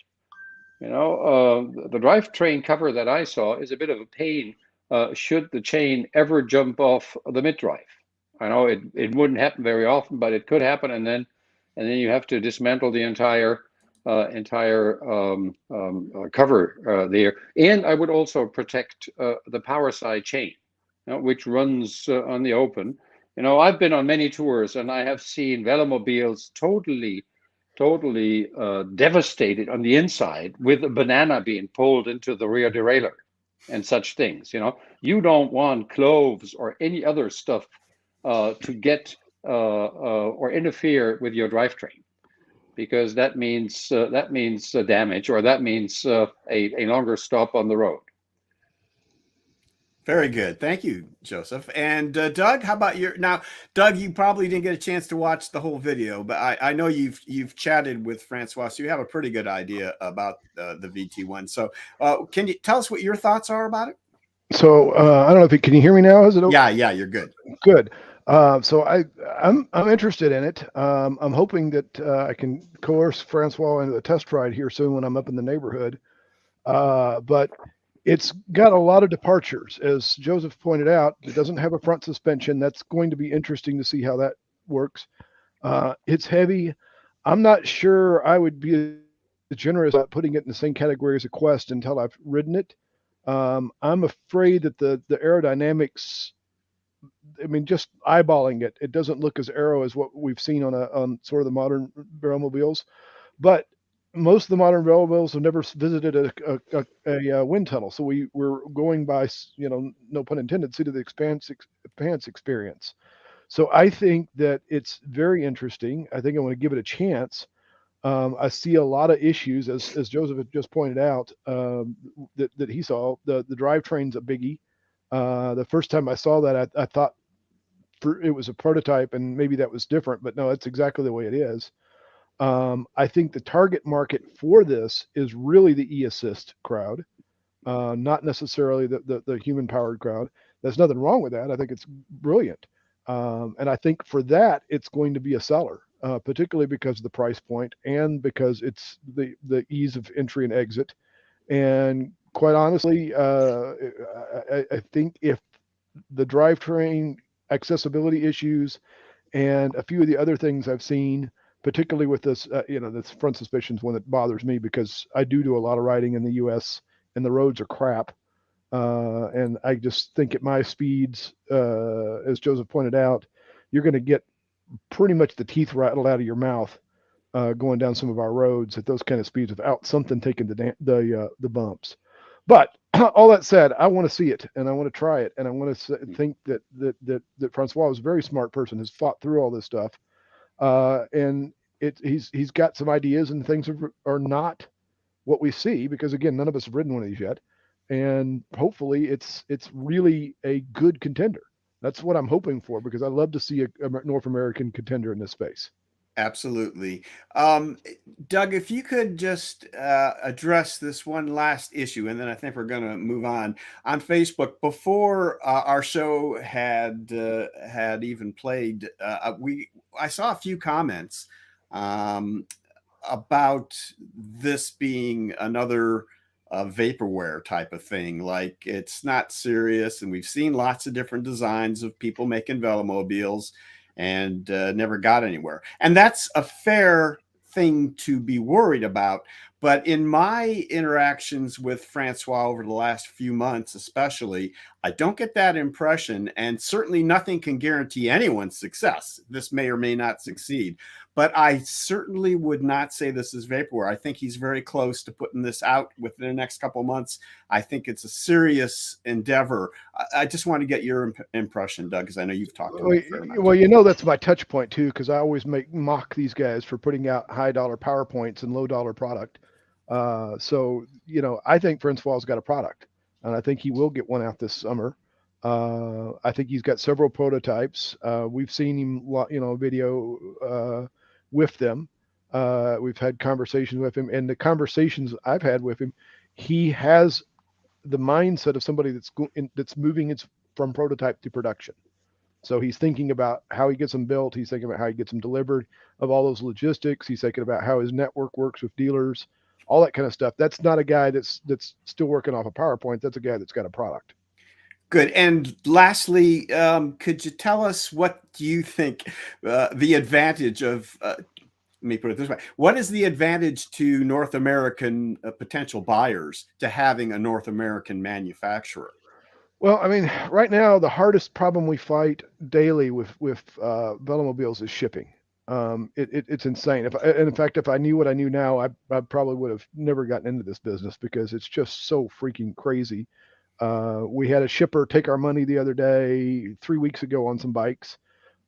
You know, the drivetrain cover that I saw is a bit of a pain should the chain ever jump off the mid-drive. I know it wouldn't happen very often, but it could happen, and then you have to dismantle the entire cover there. And I would also protect the power side chain, you know, which runs on the open. You know, I've been on many tours, and I have seen Velomobiles totally devastated on the inside with a banana being pulled into the rear derailleur and such things. You know, you don't want cloves or any other stuff to get or interfere with your drivetrain, because that means damage, or that means a longer stop on the road. Very good. Thank you, Joseph. And Doug, how about now, Doug, you probably didn't get a chance to watch the whole video, but I know you've chatted with Francois, so you have a pretty good idea about the VT1. So can you tell us what your thoughts are about it? So I don't know if can you hear me now? Is it okay? Yeah, you're good. Good. So I'm interested in it. I'm hoping that I can coerce Francois into a test ride here soon when I'm up in the neighborhood. But it's got a lot of departures, as Joseph pointed out. It doesn't have a front suspension. That's going to be interesting to see how that works. It's heavy. I'm not sure I would be generous about putting it in the same category as a Quest until I've ridden it. I'm afraid that the aerodynamics, I mean, just eyeballing it, it doesn't look as aero as what we've seen on sort of the modern Velomobiles. But most of the modern Velomobiles have never visited a wind tunnel, so we're going by, you know, no pun intended, seat of the pants experience. So I think that it's very interesting. I think I want to give it a chance. I see a lot of issues, as Joseph had just pointed out, that he saw. The drivetrain's a biggie. The first time I saw that, I thought it was a prototype, and maybe that was different, but no, it's exactly the way it is. I think the target market for this is really the e-assist crowd, not necessarily the human-powered crowd. There's nothing wrong with that. I think it's brilliant. And I think for that, it's going to be a seller, particularly because of the price point and because it's the ease of entry and exit. And quite honestly, I think if the drivetrain accessibility issues and a few of the other things I've seen, particularly with this, this front suspension is one that bothers me, because I do a lot of riding in the U.S. and the roads are crap. And I just think at my speeds, as Joseph pointed out, you're going to get pretty much the teeth rattled out of your mouth going down some of our roads at those kind of speeds without something taking the bumps. But all that said, I want to see it and I want to try it, and I want to think that Francois is a very smart person, has thought through all this stuff, and he's got some ideas, and things are not what we see, because again, none of us have ridden one of these yet. And hopefully it's really a good contender. That's what I'm hoping for, because I love to see a North American contender in this space. Absolutely. Doug, if you could just address this one last issue, and then I think we're going to move on. On Facebook, before our show had even played, I saw a few comments about this being another vaporware type of thing, like it's not serious, and we've seen lots of different designs of people making Velomobiles and never got anywhere. And that's a fair thing to be worried about, But in my interactions with Francois over the last few months, especially, I don't get that impression. And certainly nothing can guarantee anyone's success. This may or may not succeed. But I certainly would not say this is vaporware. I think he's very close to putting this out within the next couple of months. I think it's a serious endeavor. I just want to get your impression, Doug, because I know you've talked to him. Well, you know, that's my touch point too, because I always mock these guys for putting out high dollar PowerPoints and low dollar product. So, you know, I think Francois's got a product, and I think he will get one out this summer. I think he's got several prototypes. We've seen him, you know, video with them. We've had conversations with him, and the conversations I've had with him, he has the mindset of somebody that's moving from prototype to production. So he's thinking about how he gets them built. He's thinking about how he gets them delivered, of all those logistics. He's thinking about how his network works with dealers, all that kind of stuff. That's not a guy that's still working off a PowerPoint. That's a guy that's got a product. Good. And lastly, could you tell us what do you think the advantage of, let me put it this way, what is the advantage to North American potential buyers to having a North American manufacturer? Well, I mean, right now, the hardest problem we fight daily with Velomobiles is shipping. It's insane. In fact, if I knew what I knew now, I probably would have never gotten into this business, because it's just so freaking crazy. We had a shipper take our money the other day, 3 weeks ago, on some bikes,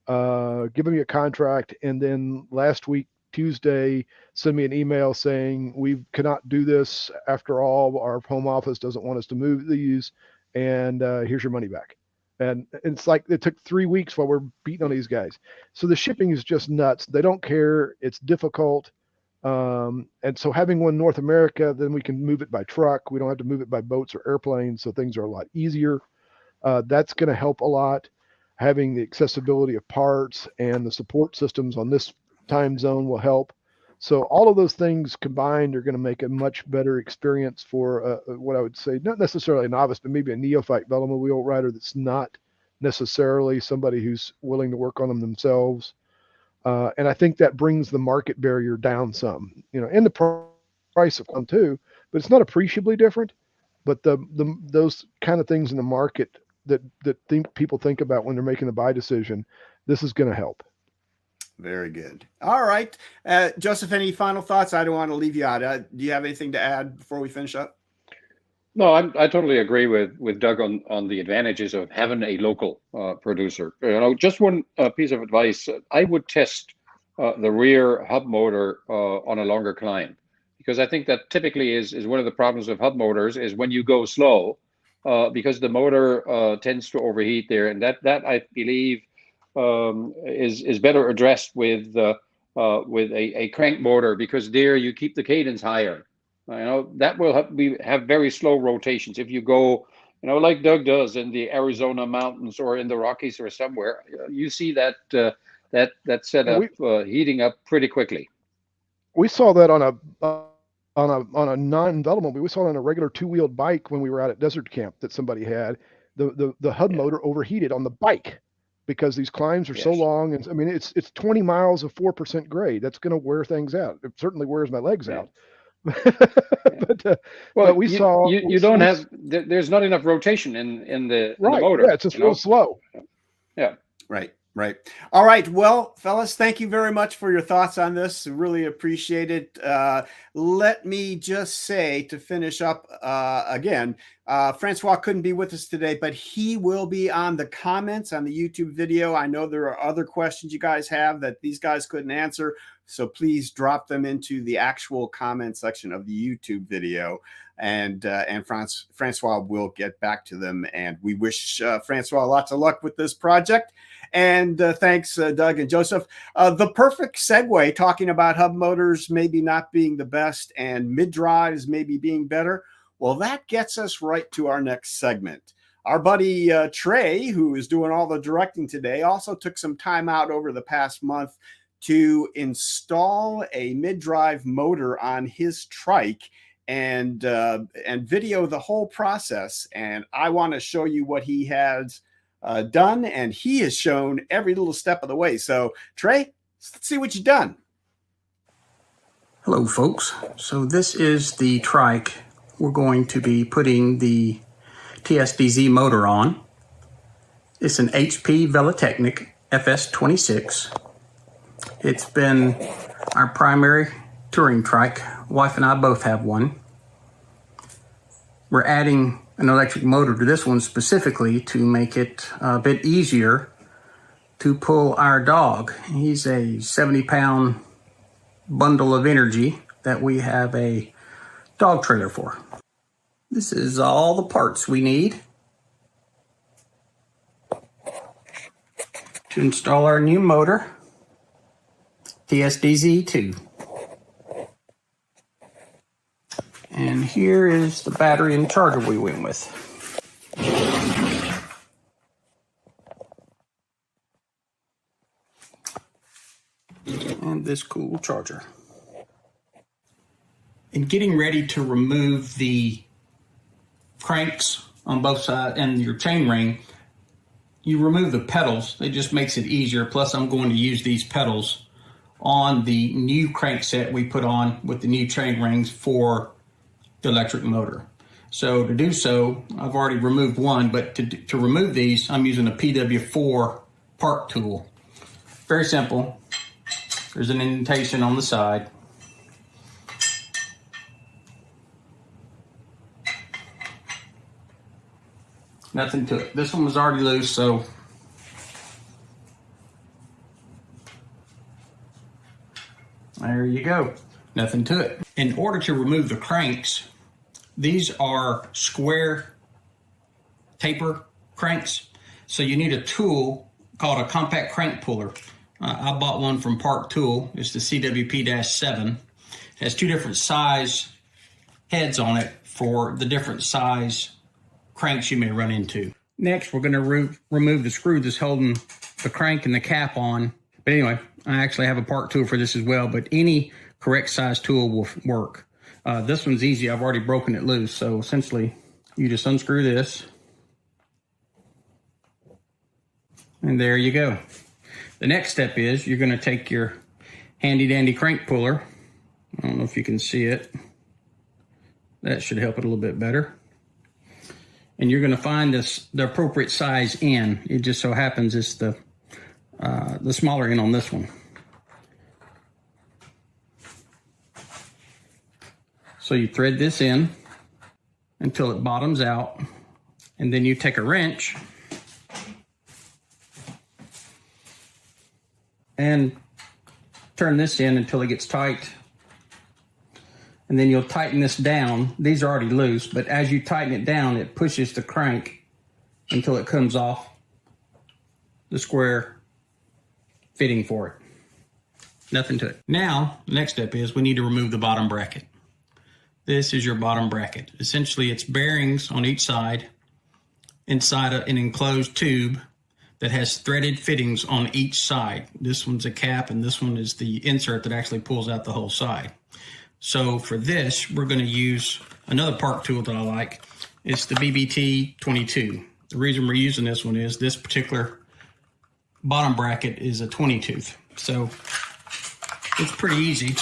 giving me a contract, and then last week, Tuesday, send me an email saying we cannot do this after all. Our home office doesn't want us to move these, and here's your money back. And it's like it took 3 weeks while we're beating on these guys. So the shipping is just nuts. They don't care. It's difficult. And so having one in North America, then we can move it by truck. We don't have to move it by boats or airplanes. So things are a lot easier. That's going to help a lot. Having the accessibility of parts and the support systems on this time zone will help. So all of those things combined are going to make a much better experience for what I would say, not necessarily a novice, but maybe a neophyte Velomobile rider that's not necessarily somebody who's willing to work on them themselves. And I think that brings the market barrier down some, you know, and the price of one too, but it's not appreciably different. But those kind of things in the market that people think about when they're making the buy decision, this is going to help. Very good. All right. Joseph, any final thoughts? I don't want to leave you out. Do you have anything to add before we finish up? No, I totally agree with Doug on the advantages of having a local producer. You know, just one piece of advice: I would test the rear hub motor on a longer climb, because I think that typically is one of the problems of hub motors is when you go slow, because the motor tends to overheat there, and that I believe is better addressed with a crank motor, because there you keep the cadence higher. You know, that will have very slow rotations. If you go, you know, like Doug does in the Arizona mountains or in the Rockies or somewhere, you see that setup heating up pretty quickly. We saw that on a non-Velomobile. We saw it on a regular two-wheeled bike when we were out at Desert Camp that somebody had. The hub motor overheated on the bike because these climbs are so long. And I mean, it's 20 miles of 4% grade. That's going to wear things out. It certainly wears my legs out. But we saw you don't have, there's not enough rotation in the right. motor. Yeah, it's just real slow. Yeah. Right. All right. Well, fellas, thank you very much for your thoughts on this. Really appreciate it. Let me just say to finish up again, Francois couldn't be with us today, but he will be on the comments on the YouTube video. I know there are other questions you guys have that these guys couldn't answer, so please drop them into the actual comment section of the YouTube video, and Francois will get back to them. And we wish Francois lots of luck with this project. And thanks, Doug and Joseph. The perfect segue, talking about hub motors maybe not being the best and mid-drives maybe being better. Well, that gets us right to our next segment. Our buddy Trey, who is doing all the directing today, also took some time out over the past month to install a mid-drive motor on his Trike and video the whole process. And I want to show you what he has done, and he has shown every little step of the way. So Trey, let's see what you've done. Hello folks, so this is the Trike we're going to be putting the TSDZ motor on. It's an HP Velotechnik FS26. It's been our primary touring trike. Wife and I both have one. We're adding an electric motor to this one specifically to make it a bit easier to pull our dog. He's a 70-pound bundle of energy that we have a dog trailer for. This is all the parts we need to install our new motor, TSDZ2. And here is the battery and charger we went with. And this cool charger. In getting ready to remove the cranks on both sides and your chain ring, you remove the pedals. It just makes it easier. Plus, I'm going to use these pedals on the new crank set we put on with the new chain rings for the electric motor. So to do so, I've already removed one, but to remove these, I'm using a PW4 part tool. Very simple. There's an indentation on the side. Nothing to it. This one was already loose, so there you go. Nothing to it. In order to remove the cranks, these are square taper cranks. So you need a tool called a compact crank puller. I bought one from Park Tool. It's the CWP-7. It has two different size heads on it for the different size cranks you may run into. Next, we're going to remove the screw that's holding the crank and the cap on. But anyway, I actually have a Park Tool for this as well, but any correct size tool will work. This one's easy. I've already broken it loose. So essentially, you just unscrew this. And there you go. The next step is you're going to take your handy dandy crank puller. I don't know if you can see it. That should help it a little bit better. And you're going to find the appropriate size end. It just so happens it's the smaller end on this one. So you thread this in until it bottoms out, and then you take a wrench and turn this in until it gets tight. And then you'll tighten this down. These are already loose, but as you tighten it down, it pushes the crank until it comes off the square fitting for it. Nothing to it. Now, the next step is we need to remove the bottom bracket. This is your bottom bracket. Essentially, it's bearings on each side inside an enclosed tube that has threaded fittings on each side. This one's a cap, and this one is the insert that actually pulls out the whole side. So for this, we're going to use another Park tool that I like. It's the BBT-22. The reason we're using this one is this particular bottom bracket is a 20 tooth. So it's pretty easy.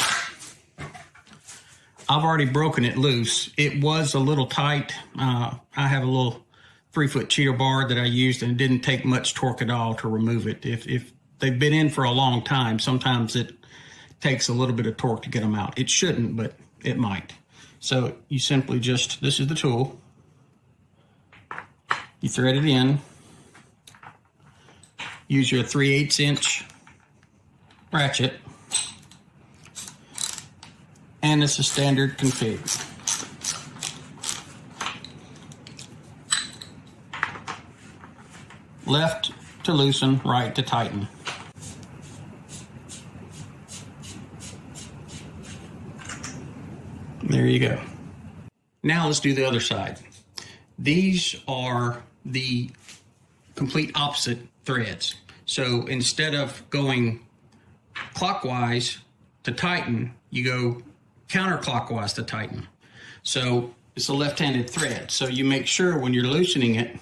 I've already broken it loose. It was a little tight. I have a little 3-foot cheater bar that I used, and it didn't take much torque at all to remove it. If they've been in for a long time, sometimes it takes a little bit of torque to get them out. It shouldn't, but it might. So you simply just, this is the tool. You thread it in. Use your 3/8 inch ratchet. And it's a standard config. Left to loosen, right to tighten. There you go. Now let's do the other side. These are the complete opposite threads. So instead of going clockwise to tighten, you go counterclockwise to tighten. So it's a left-handed thread. So you make sure when you're loosening it,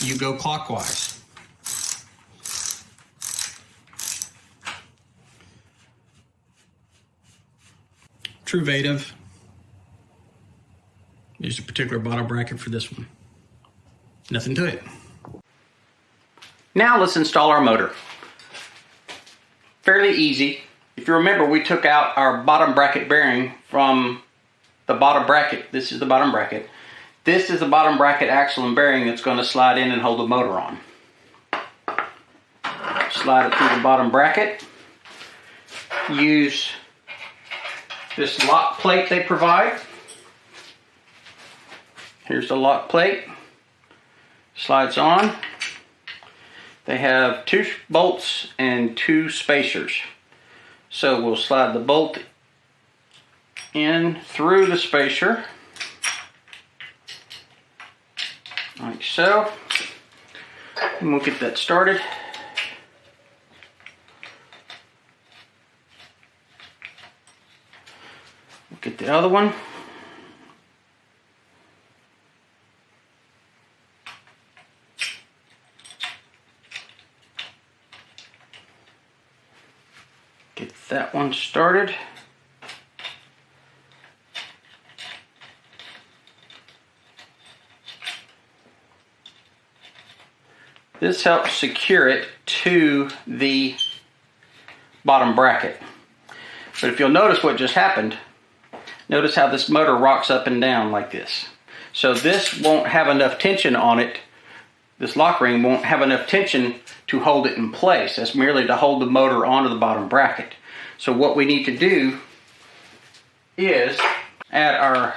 you go clockwise. Truvative. There's a particular bottle bracket for this one. Nothing to it. Now let's install our motor. Fairly easy. If you remember, we took out our bottom bracket bearing from the bottom bracket. This is the bottom bracket. This is the bottom bracket axle and bearing that's going to slide in and hold the motor on. Slide it through the bottom bracket. Use this lock plate they provide. Here's the lock plate. Slides on. They have 2 bolts and 2 spacers. So we'll slide the bolt in through the spacer, like so, and we'll get that started. We'll get the other one. Get that one started. This helps secure it to the bottom bracket. But if you'll notice what just happened, notice how this motor rocks up and down like this. So this won't have enough tension on it. This lock ring won't have enough tension to hold it in place. That's merely to hold the motor onto the bottom bracket. So what we need to do is add our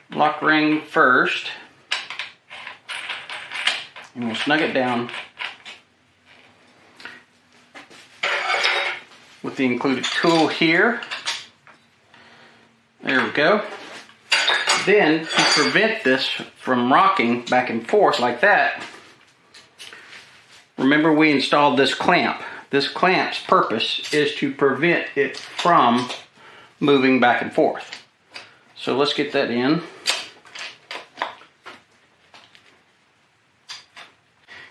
lock ring first, and we'll snug it down with the included tool here. There we go. Then, to prevent this from rocking back and forth like that, remember we installed this clamp. This clamp's purpose is to prevent it from moving back and forth. So let's get that in.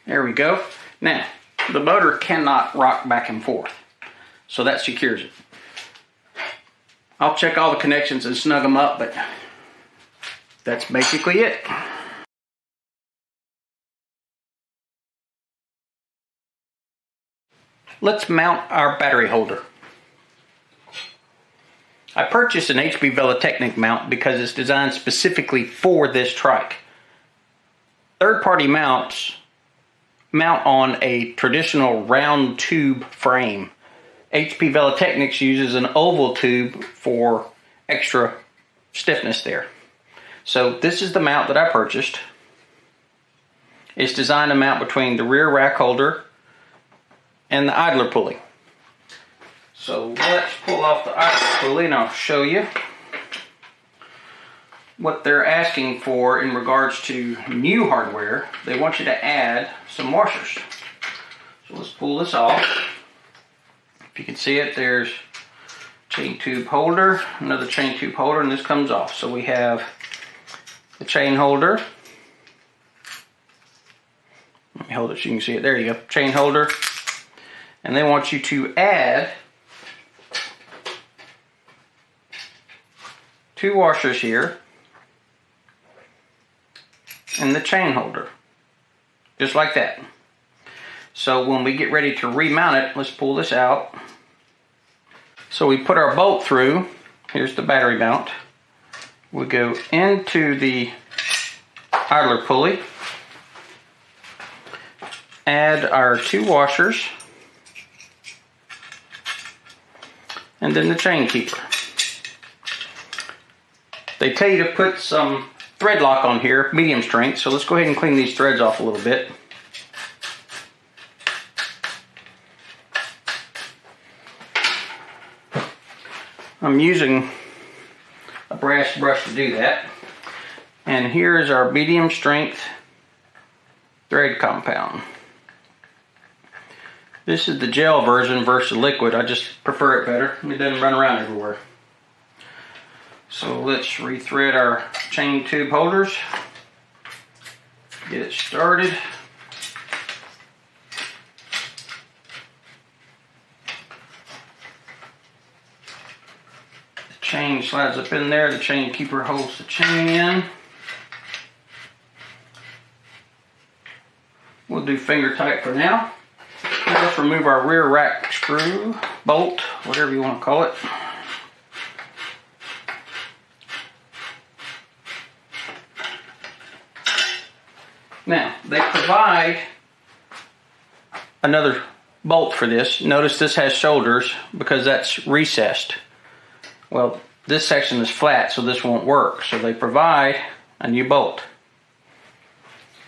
There we go. Now, the motor cannot rock back and forth, so that secures it. I'll check all the connections and snug them up, but that's basically it. Let's mount our battery holder. I purchased an HP Velotechnik mount because it's designed specifically for this trike. Third-party mounts mount on a traditional round tube frame. HP Velotechnik uses an oval tube for extra stiffness there. So this is the mount that I purchased. It's designed to mount between the rear rack holder and the idler pulley. So let's pull off the idler pulley and I'll show you what they're asking for in regards to new hardware. They want you to add some washers. So let's pull this off. If you can see it, there's chain tube holder, another chain tube holder, and this comes off. So we have the chain holder. Let me hold it so you can see it. There you go, chain holder. And they want you to add 2 washers here and the chain holder, just like that. So when we get ready to remount it, let's pull this out. So we put our bolt through. Here's the battery mount. We go into the idler pulley, add our 2 washers, and then the chain keeper. They tell you to put some thread lock on here, medium strength, so let's go ahead and clean these threads off a little bit. I'm using a brass brush to do that. And here's our medium strength thread compound. This is the gel version versus liquid. I just prefer it better. It doesn't run around everywhere. So let's rethread our chain tube holders. Get it started. chain slides up in there. The chain keeper holds the chain in. We'll do finger tight for now. Now let's remove our rear rack screw, bolt, whatever you want to call it. Now, they provide another bolt for this. Notice this has shoulders because that's recessed. Well, this section is flat, so this won't work. So they provide a new bolt.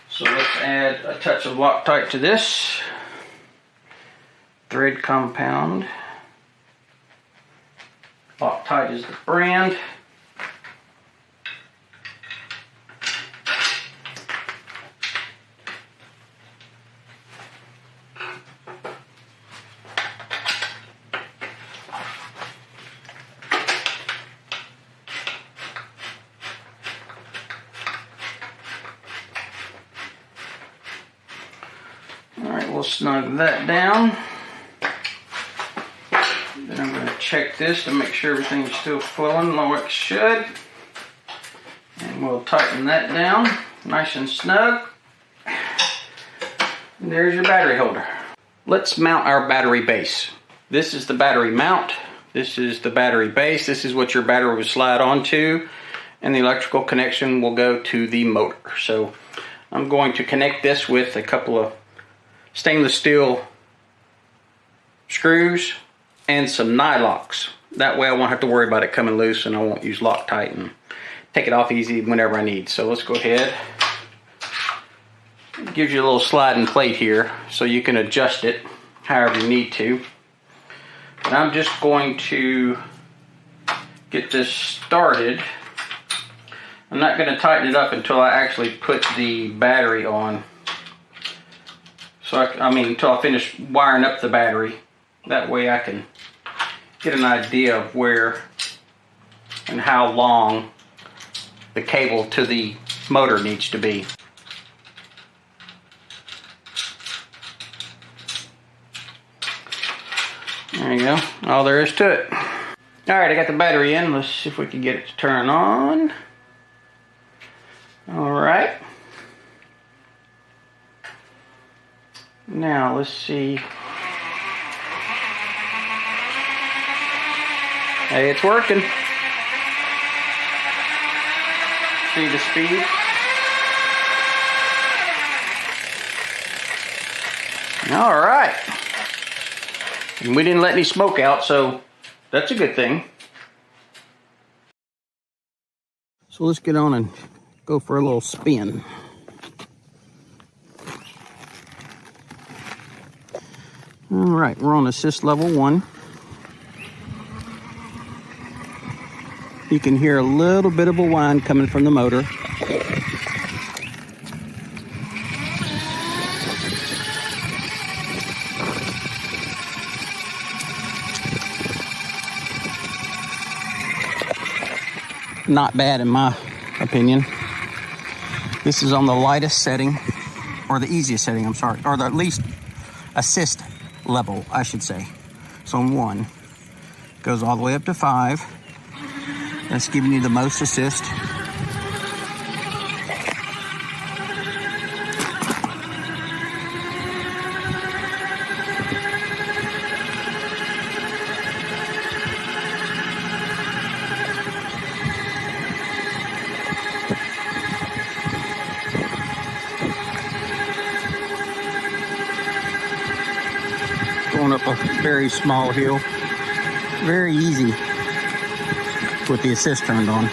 So let's add a touch of Loctite to this. Thread compound. Loctite is the brand. We'll snug that down. Then I'm going to check this to make sure everything's still flowing like it should. And we'll tighten that down nice and snug. And there's your battery holder. Let's mount our battery base. This is the battery mount. This is the battery base. This is what your battery will slide onto. And the electrical connection will go to the motor. So I'm going to connect this with a couple of stainless steel screws and some nylocks. That way I won't have to worry about it coming loose, and I won't use Loctite and take it off easy whenever I need. So let's go ahead. It gives you a little sliding plate here so you can adjust it however you need to. And I'm just going to get this started. I'm not going to tighten it up until I actually put the battery on. So until I finish wiring up the battery. That way I can get an idea of where and how long the cable to the motor needs to be. There you go, all there is to it. Alright, I got the battery in. Let's see if we can get it to turn on. Alright. Now, let's see. Hey, it's working. See the speed? All right. And we didn't let any smoke out, so that's a good thing. So let's get on and go for a little spin. All right, we're on assist level 1. You can hear a little bit of a whine coming from the motor. Not bad in my opinion. This is on the lightest setting, or the easiest setting, I'm sorry, or the least assist level, I should say. So on 1, goes all the way up to 5. That's giving you the most assist. Going up a very small hill. Very easy with the assist turned on.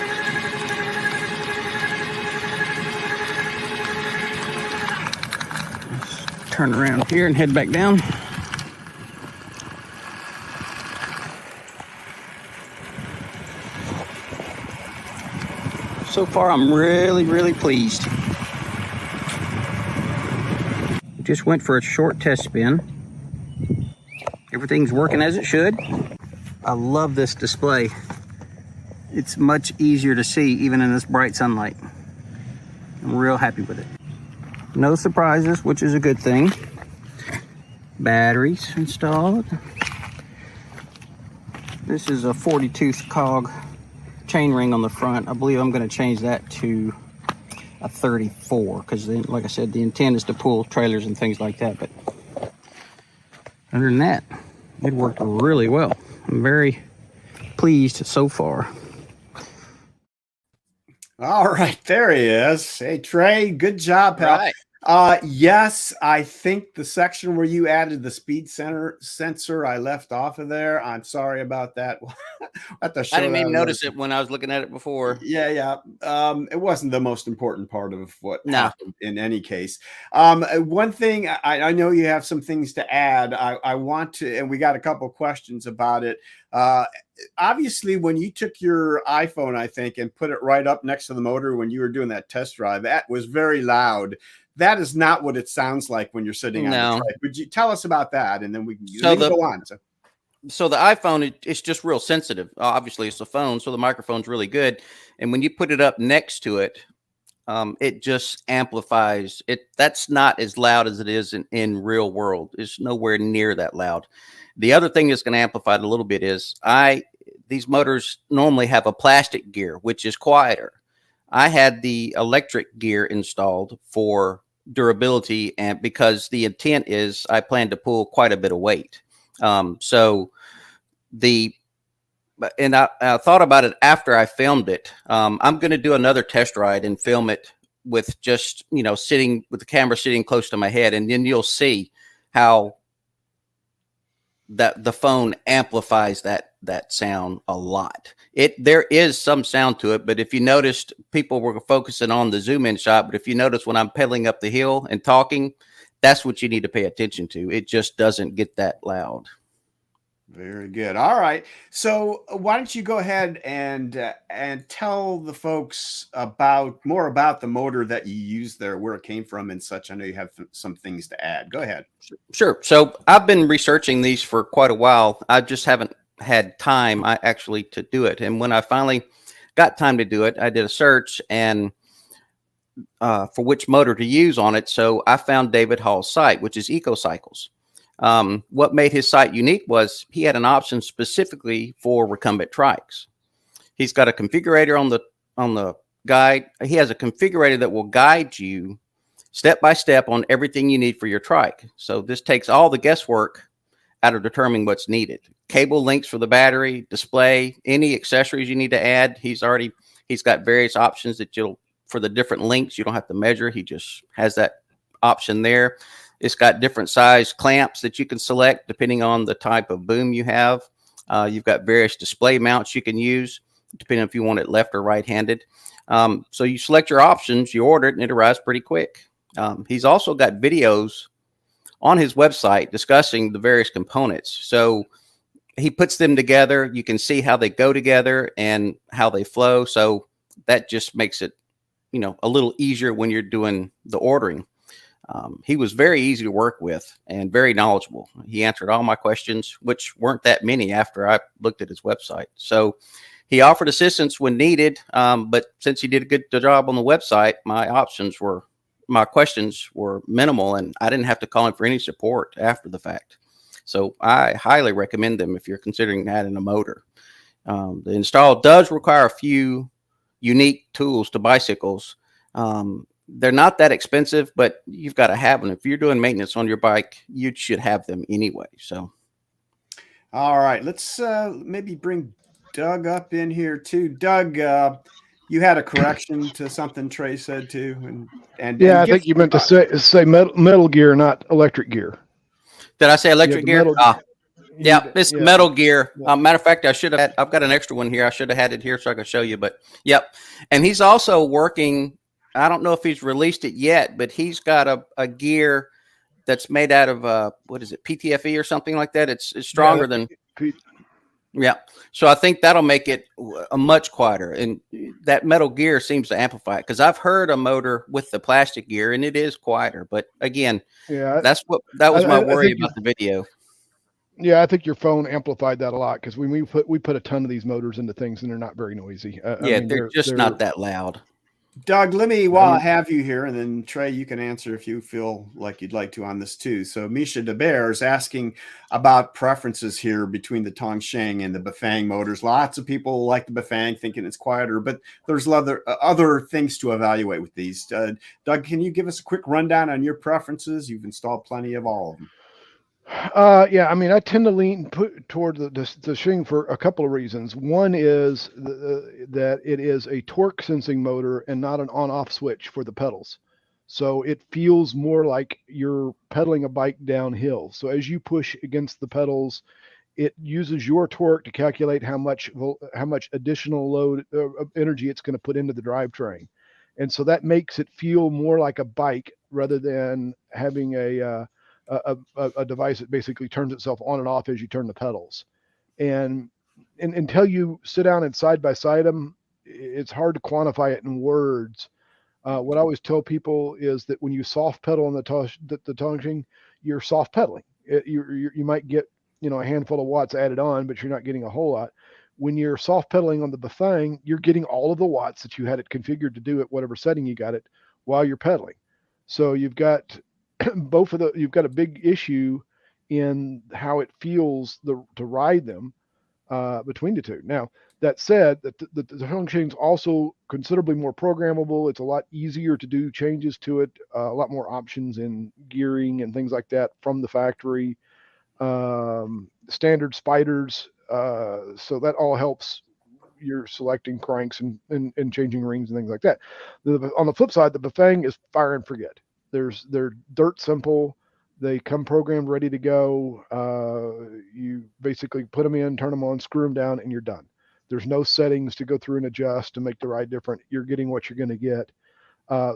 Let's turn around here and head back down. So far, I'm really pleased. Just went for a short test spin. Everything's working as it should. I love this display. It's much easier to see even in this bright sunlight. I'm real happy with it. No surprises, which is a good thing. Batteries installed. This is a 42 cog chain ring on the front. I believe I'm going to change that to a 34 because, like I said, the intent is to pull trailers and things like that. But other than that, it worked really well. I'm very pleased so far. All right, there he is. Hey, Trey, good job, pal. Right. Yes, I think the section where you added the speed sensor, I left off of there. I'm sorry about that. I didn't even notice it when I was looking at it before. Yeah. It wasn't the most important part of what happened in any case. One thing, I know you have some things to add. I want to, and we got a couple questions about it. Obviously, when you took your iPhone, I think, and put it right up next to the motor when you were doing that test drive, that was very loud. That is not what it sounds like when you're sitting on the Trike. Would you tell us about that, and then we can go on. So the iPhone, it's just real sensitive. Obviously, it's a phone, so the microphone's really good. And when you put it up next to it, it just amplifies it. That's not as loud as it is in real world. It's nowhere near that loud. The other thing that's going to amplify it a little bit is these motors normally have a plastic gear, which is quieter. I had the electric gear installed for durability, and because the intent is I plan to pull quite a bit of weight. I thought about it after I filmed it. I'm going to do another test ride and film it with just, sitting with the camera sitting close to my head. And then you'll see how that the phone amplifies that sound a lot. There is some sound to it, but if you noticed, people were focusing on the zoom in shot. But if you notice when I'm pedaling up the hill and talking, that's what you need to pay attention to. It just doesn't get that loud. Very good. All right. So why don't you go ahead and tell the folks more about the motor that you used there, where it came from and such. I know you have some things to add. Go ahead. Sure. So I've been researching these for quite a while. I just haven't had time to do it. And when I finally got time to do it, I did a search and for which motor to use on it. So I found David Hall's site, which is EcoCycles. What made his site unique was he had an option specifically for recumbent trikes. He's got a configurator on the guide. He has a configurator that will guide you step by step on everything you need for your trike. So this takes all the guesswork out of determining what's needed. Cable links for the battery, display, any accessories you need to add. He's got various options for the different links. You don't have to measure. He just has that option there. It's got different size clamps that you can select depending on the type of boom you have. You've got various display mounts you can use depending if you want it left or right-handed. So you select your options, you order it, and it arrives pretty quick. He's also got videos on his website discussing the various components. So he puts them together. You can see how they go together and how they flow. So that just makes it, a little easier when you're doing the ordering. He was very easy to work with and very knowledgeable. He answered all my questions, which weren't that many after I looked at his website. So he offered assistance when needed. But since he did a good job on the website, my questions were minimal, and I didn't have to call him for any support after the fact. So I highly recommend them if you're considering adding a motor. The install does require a few unique tools to bicycles. They're not that expensive, but you've got to have them. If you're doing maintenance on your bike, you should have them anyway. So, all right, let's maybe bring Doug up in here too. Doug, you had a correction to something Trey said too, and I think you meant to say metal gear, not electric gear. Did I say electric gear? It's metal gear. Matter of fact, I've got an extra one here. I should have had it here so I could show you, but yep. And he's also working. I don't know if he's released it yet, but he's got a gear that's made out of what is it, PTFE or something like that. It's stronger than. Yeah. So I think that'll make it a much quieter, and that metal gear seems to amplify it, because I've heard a motor with the plastic gear and it is quieter. But again, that was my worry about the video. Yeah, I think your phone amplified that a lot, because we put a ton of these motors into things and they're not very noisy. They're just not that loud. Doug, let me, while I have you here, and then Trey, you can answer if you feel like you'd like to on this too. So Misha DeBear is asking about preferences here between the Tongsheng and the Bafang motors. Lots of people like the Bafang, thinking it's quieter, but there's other things to evaluate with these. Doug, can you give us a quick rundown on your preferences? You've installed plenty of all of them. Yeah, I mean, I tend to lean toward the Shing for a couple of reasons. One is that it is a torque sensing motor and not an on-off switch for the pedals. So it feels more like you're pedaling a bike downhill. So as you push against the pedals, it uses your torque to calculate how much additional load energy it's going to put into the drivetrain. And so that makes it feel more like a bike rather than having a device that basically turns itself on and off as you turn the pedals. And until you sit down and side by side them, it's hard to quantify it in words. What I always tell people is that when you soft pedal on the Tongsheng, you're soft pedaling. You might get a handful of watts added on, but you're not getting a whole lot. When you're soft pedaling on the Bafang, you're getting all of the watts that you had it configured to do at whatever setting you got it while you're pedaling. So you've got you've got a big issue in how it feels to ride them between the two. Now, that said, the Tongsheng's also considerably more programmable. It's a lot easier to do changes to it, a lot more options in gearing and things like that from the factory, standard spiders. So that all helps you're selecting cranks and changing rings and things like that. On the flip side, the Bafang is fire and forget. They're dirt simple. They come programmed, ready to go. You basically put them in, turn them on, screw them down, and you're done. There's no settings to go through and adjust to make the ride different. You're getting what you're going to get.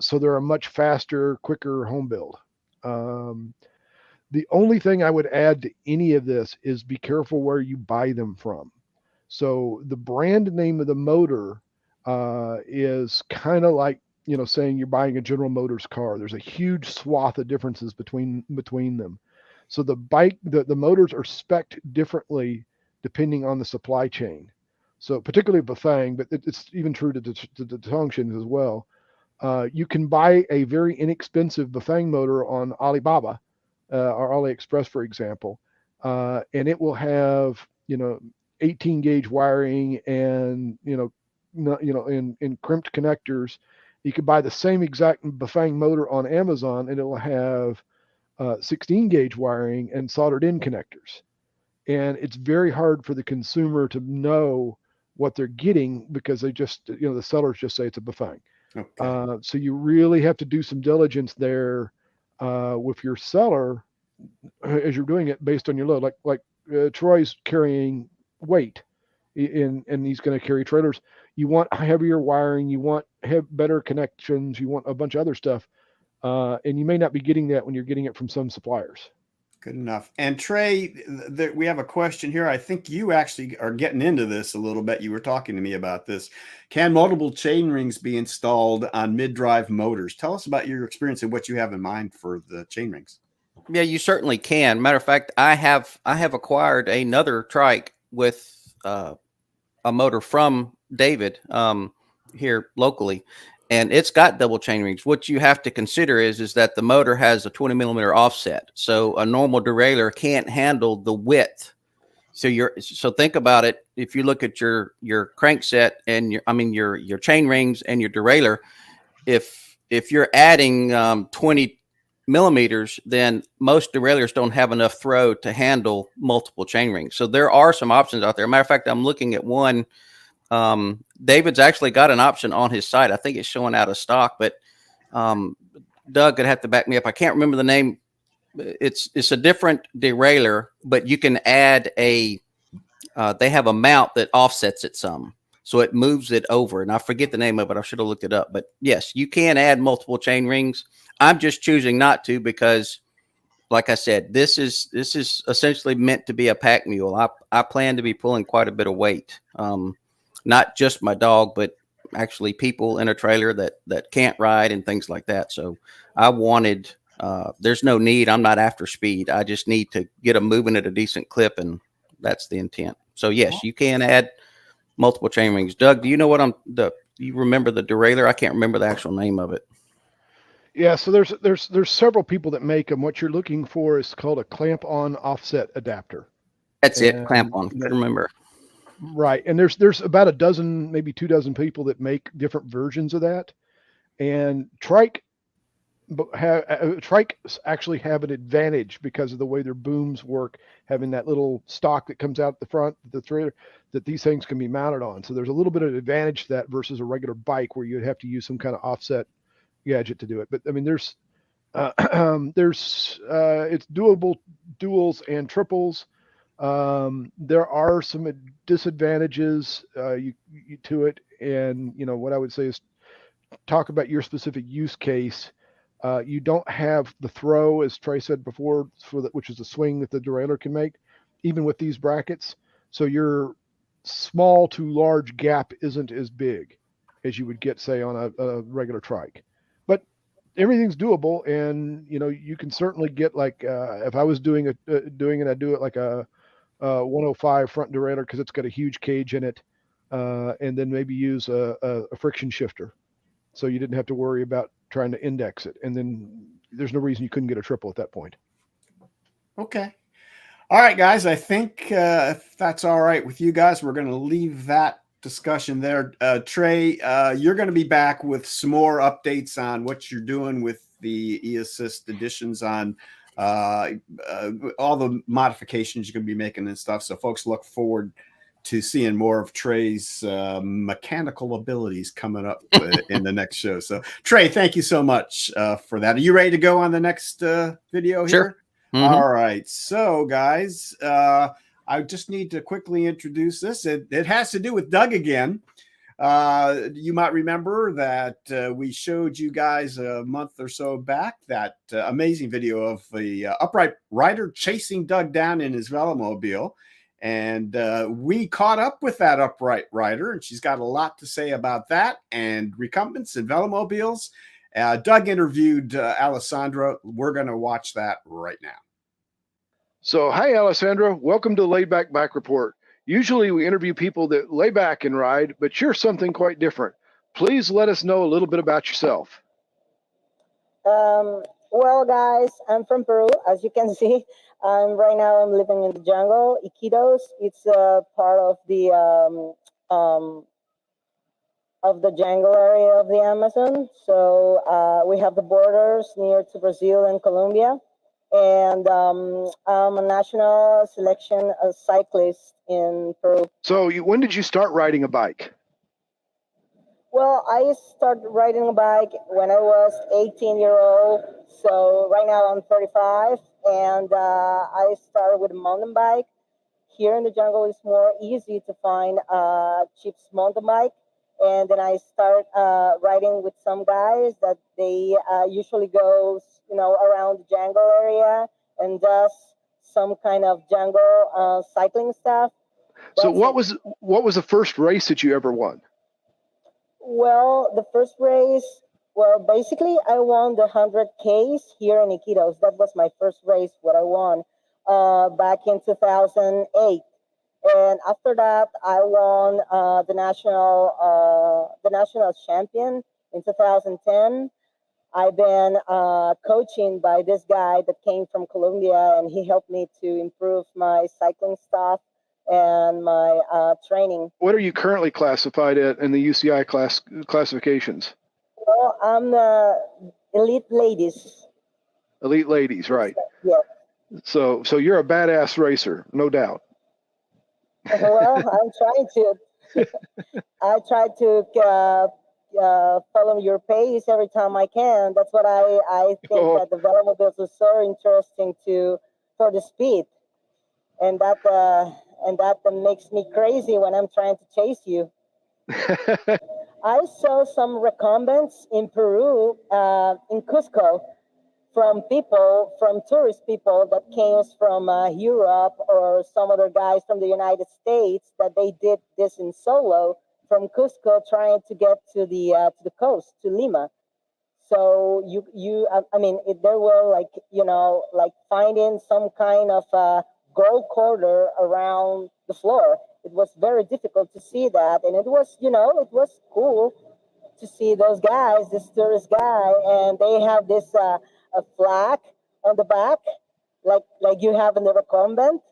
So they're a much faster, quicker home build. The only thing I would add to any of this is be careful where you buy them from. So the brand name of the motor is kind of like, saying you're buying a General Motors car. There's a huge swath of differences between them. So the motors are spec'd differently depending on the supply chain. So particularly Bafang, but it's even true to the Tongsheng as well. You can buy a very inexpensive Bafang motor on Alibaba or AliExpress, for example, and it will have 18 gauge wiring and in crimped connectors. You could buy the same exact Bafang motor on Amazon, and it will have 16 gauge wiring and soldered in connectors. And it's very hard for the consumer to know what they're getting because they just, the sellers just say it's a Bafang. Okay. So you really have to do some diligence there with your seller as you're doing it based on your load. Like Troy's carrying weight and he's going to carry trailers. You want heavier wiring, you want better connections, you want a bunch of other stuff. And you may not be getting that when you're getting it from some suppliers. Good enough. And Trey, we have a question here. I think you actually are getting into this a little bit. You were talking to me about this. Can multiple chain rings be installed on mid-drive motors? Tell us about your experience and what you have in mind for the chain rings. Yeah, you certainly can. Matter of fact, I have acquired another trike with a motor from David here locally, and it's got double chain rings. What you have to consider is that the motor has a 20 millimeter offset, so a normal derailleur can't handle the width. So think about it. If you look at your crankset and your chain rings and your derailleur, if you're adding 20 millimeters, then most derailleurs don't have enough throw to handle multiple chain rings. So there are some options out there. Matter of fact, I'm looking at one. David's actually got an option on his site. I think it's showing out of stock, but Doug could have to back me up. I can't remember the name. It's a different derailleur, but you can add they have a mount that offsets it some. So it moves it over, and I forget the name of it. I should have looked it up, but yes, you can add multiple chain rings. I'm just choosing not to because, like I said, this is essentially meant to be a pack mule. I plan to be pulling quite a bit of weight, not just my dog, but actually people in a trailer that can't ride and things like that. So I wanted. There's no need. I'm not after speed. I just need to get them moving at a decent clip, and that's the intent. So yes, you can add multiple chain rings. Doug, do you know what you remember the derailleur? I can't remember the actual name of it. Yeah, so there's several people that make them. What you're looking for is called a clamp-on offset adapter. That's it, clamp-on. I remember. Right, and there's about a dozen, maybe 2 dozen people that make different versions of that. And Trike actually have an advantage because of the way their booms work, having that little stock that comes out the front, the trailer, that these things can be mounted on. So there's a little bit of advantage to that versus a regular bike where you'd have to use some kind of offset gadget to do it. But I mean, it's doable duals and triples. There are some disadvantages to it, and what I would say is talk about your specific use case. You don't have the throw, as Trey said before, which is a swing that the derailleur can make, even with these brackets. So your small to large gap isn't as big as you would get, say, on a regular trike. But everything's doable, and you can certainly get, like, if I was doing it, I'd do it like a 105 front derailleur because it's got a huge cage in it, and then maybe use a friction shifter, so you didn't have to worry about trying to index it. And then there's no reason you couldn't get a triple at that point. Okay. All right, guys. I think if that's all right with you guys, we're going to leave that discussion there. Trey, you're going to be back with some more updates on what you're doing with the eAssist additions on all the modifications you're going to be making and stuff. So folks look forward to seeing more of Trey's mechanical abilities coming up in the next show. So Trey, thank you so much for that. Are you ready to go on the next video here? Sure. Mm-hmm. All right. So guys, I just need to quickly introduce this. It has to do with Doug again. You might remember that we showed you guys a month or so back that amazing video of the upright rider chasing Doug down in his Velomobile. And we caught up with that upright rider, and she's got a lot to say about that and recumbents and Velomobiles. Doug interviewed Alessandra. We're going to watch that right now. So, hi, Alessandra. Welcome to the Laid Back Bike Report. Usually we interview people that lay back and ride, but you're something quite different. Please let us know a little bit about yourself. Well, guys, I'm from Peru, as you can see. Right now I'm living in the jungle, Iquitos. It's part of the jungle area of the Amazon. So we have the borders near to Brazil and Colombia. And I'm a national selection cyclist in Peru. So when did you start riding a bike? Well, I started riding a bike when I was 18-year-old. So right now I'm 35, and I started with a mountain bike. Here in the jungle, it's more easy to find a cheap mountain bike. And then I start riding with some guys that they usually go, around the jungle area and does some kind of jungle cycling stuff. So what was the first race that you ever won? Well, the first race, basically I won the 100Ks here in Iquitos. That was my first race, what I won back in 2008. And after that, I won the national champion in 2010. I've been coaching by this guy that came from Colombia, and he helped me to improve my cycling stuff and my training. What are you currently classified at in the UCI classifications? Well, I'm elite ladies. Elite ladies, right? Yeah. So you're a badass racer, no doubt. Well, I'm trying to. I try to follow your pace every time I can. That's what I think that the Velomobiles are so interesting for the speed, and that makes me crazy when I'm trying to chase you. I saw some recumbents in Peru, in Cusco, from tourist people that came from Europe or some other guys from the United States that they did this in solo from Cusco, trying to get to the coast, to Lima. So there were like finding some kind of gold corridor around the floor. It was very difficult to see that, and it was cool to see those guys, this tourist guy, and they have this a flag on the back, like you have in the Recumbent,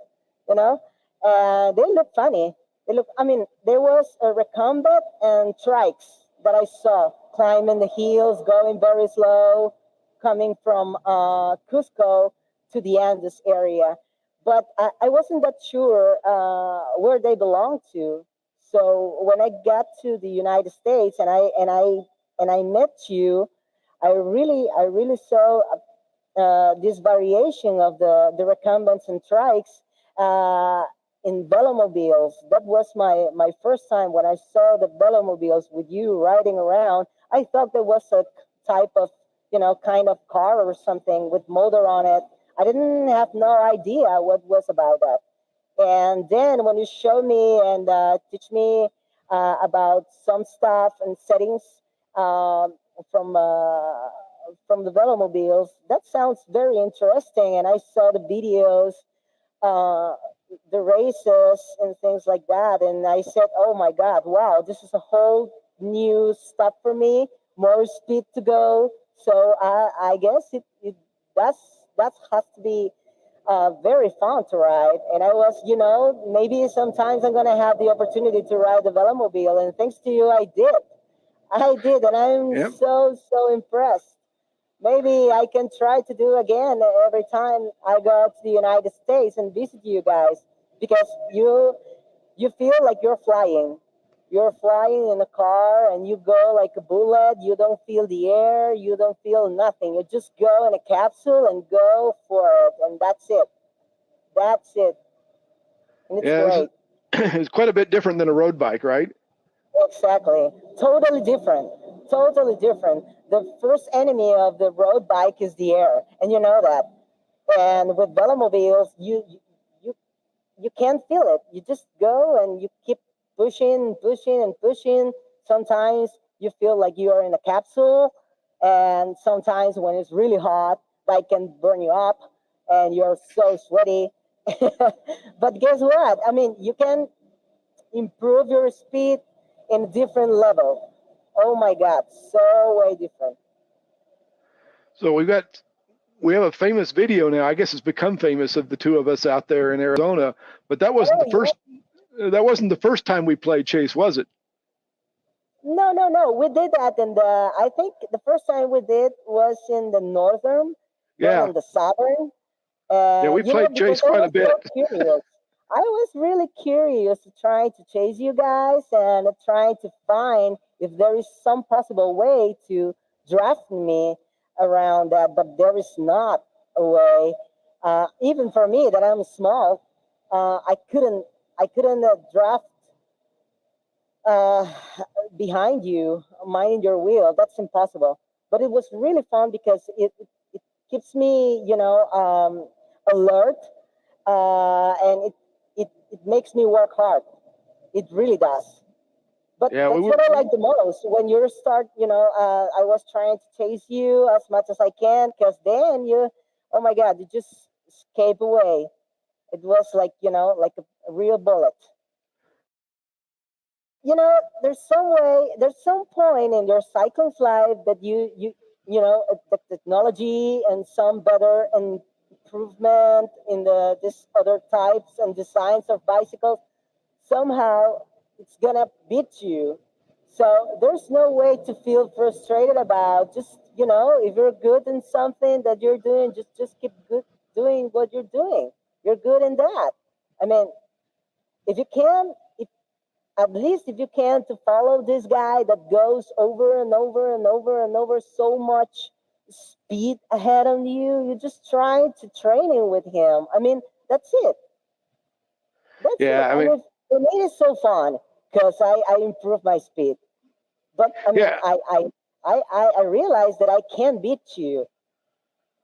you know, and they look funny. They look. I mean, there was a Recumbent and Trikes that I saw climbing the hills, going very slow, coming from Cusco to the Andes area. But I wasn't that sure where they belonged to. So when I got to the United States and I met you, I really saw this variation of the recumbents and trikes in velomobiles. That was my first time when I saw the velomobiles with you riding around. I thought there was a type of, kind of car or something with motor on it. I didn't have no idea what was about that. And then when you show me and teach me about some stuff and settings from the velomobiles, that sounds very interesting. And I saw the videos, the races and things like that. And I said, oh my God, wow, this is a whole new stuff for me, more speed to go. So I guess that has to be very fun to ride. And I was, maybe sometimes I'm going to have the opportunity to ride the Velomobile. And thanks to you, I did. And I'm so impressed. Maybe I can try to do again every time I go to the United States and visit you guys, because you feel like you're flying. You're flying in a car and you go like a bullet. You don't feel the air. You don't feel nothing. You just go in a capsule and go for it. And that's it. That's it. And it's great. It's quite a bit different than a road bike, right? Exactly. Totally different. Totally different. The first enemy of the road bike is the air. And you know that. And with velomobiles, you can't feel it. You just go and you keep pushing. Sometimes you feel like you are in a capsule, and sometimes when it's really hot, that can burn you up and you're so sweaty. But guess what? I mean, you can improve your speed in a different level. Oh my God, so way different. So we have a famous video now. I guess it's become famous, of the two of us out there in Arizona. But that wasn't the first. That wasn't the first time we played chase, was it? No. We did that, and I think the first time we did was in the northern, in the southern. We played chase quite a bit. I was really curious to try to chase you guys and trying to find if there is some possible way to draft me around that, but there is not a way. Even for me, that I'm small, I couldn't draft behind you, minding your wheel. That's impossible. But it was really fun because it keeps me, alert, and it makes me work hard. It really does. But that's what I like the most. When you start, I was trying to chase you as much as I can, because then oh my God, you just escape away. It was like, like a real bullet. There's some point in your cycling's life that the technology and some better improvement in this other types and designs of bicycles, somehow it's gonna beat you. So there's no way to feel frustrated about. Just, if you're good in something that you're doing, just keep doing what you're doing. You're good in that. I mean, if you can, at least if you can, to follow this guy that goes over and over and over and over so much speed ahead of you, you just try to train with him. I mean, that's it. That's it. I mean, for me, it's so fun because I improve my speed. But I mean, I realize that I can beat you.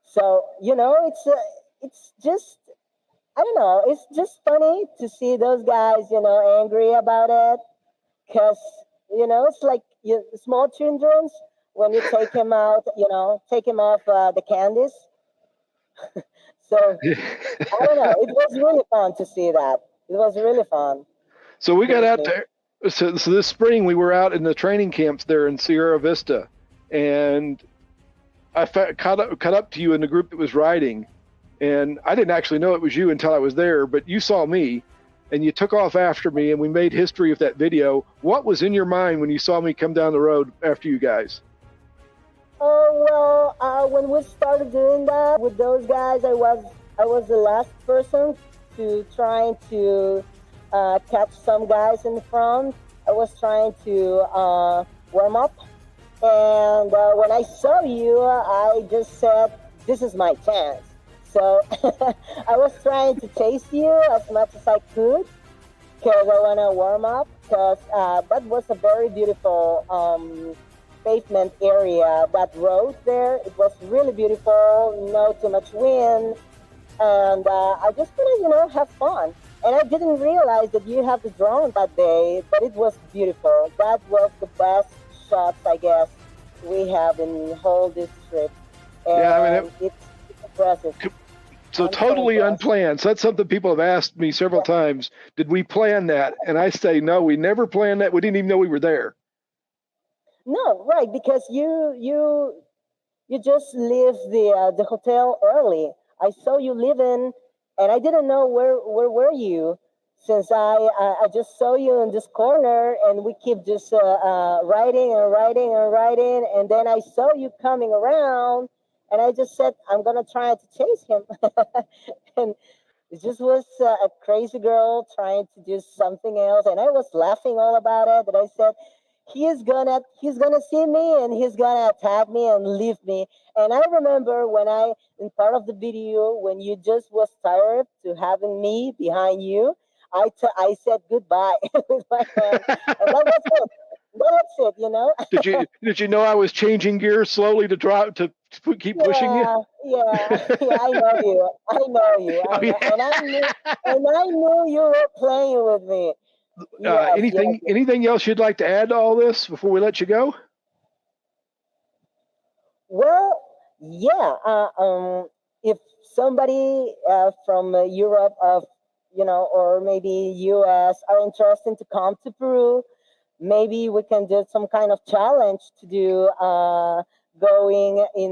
So it's just, I don't know. It's just funny to see those guys, angry about it, because it's like small children when you take him out, take him off the candies. So I don't know. It was really fun to see that. It was really fun. So we got out there. So this spring we were out in the training camps there in Sierra Vista, and I caught up to you in the group that was riding, and I didn't actually know it was you until I was there, but you saw me, and you took off after me, and we made history of that video. What was in your mind when you saw me come down the road after you guys? Oh, well, when we started doing that with those guys, I was the last person to trying to catch some guys in the front. I was trying to warm up. And when I saw you, I just said, this is my chance. So I was trying to chase you as much as I could because I want to warm up, because that was a very beautiful pavement area, that road there. It was really beautiful, no too much wind. And I just want to, have fun. And I didn't realize that you had the drone that day, but it was beautiful. That was the best shots, I guess, we have in the whole this trip. And yeah, I mean, it's impressive. So totally unplanned. So that's something people have asked me several times. Did we plan that? And I say, no, we never planned that. We didn't even know we were there. No, right, because you just leave the hotel early. I saw you leaving, and I didn't know where were you, since I just saw you in this corner, and we keep just riding and riding and riding, and then I saw you coming around, and I just said, I'm gonna try to chase him, and it just was a crazy girl trying to do something else, and I was laughing all about it, and I said, he's gonna see me and he's gonna attack me and leave me. And I remember when in part of the video, when you just was tired to having me behind you, I said goodbye with my hand, and that was it. Did you know I was changing gears slowly to keep pushing you? Yeah, I know you. And I knew you were playing with me. Anything else you'd like to add to all this before we let you go? Well, yeah. If somebody from Europe, or maybe US are interested to come to Peru, maybe we can do some kind of challenge to do going in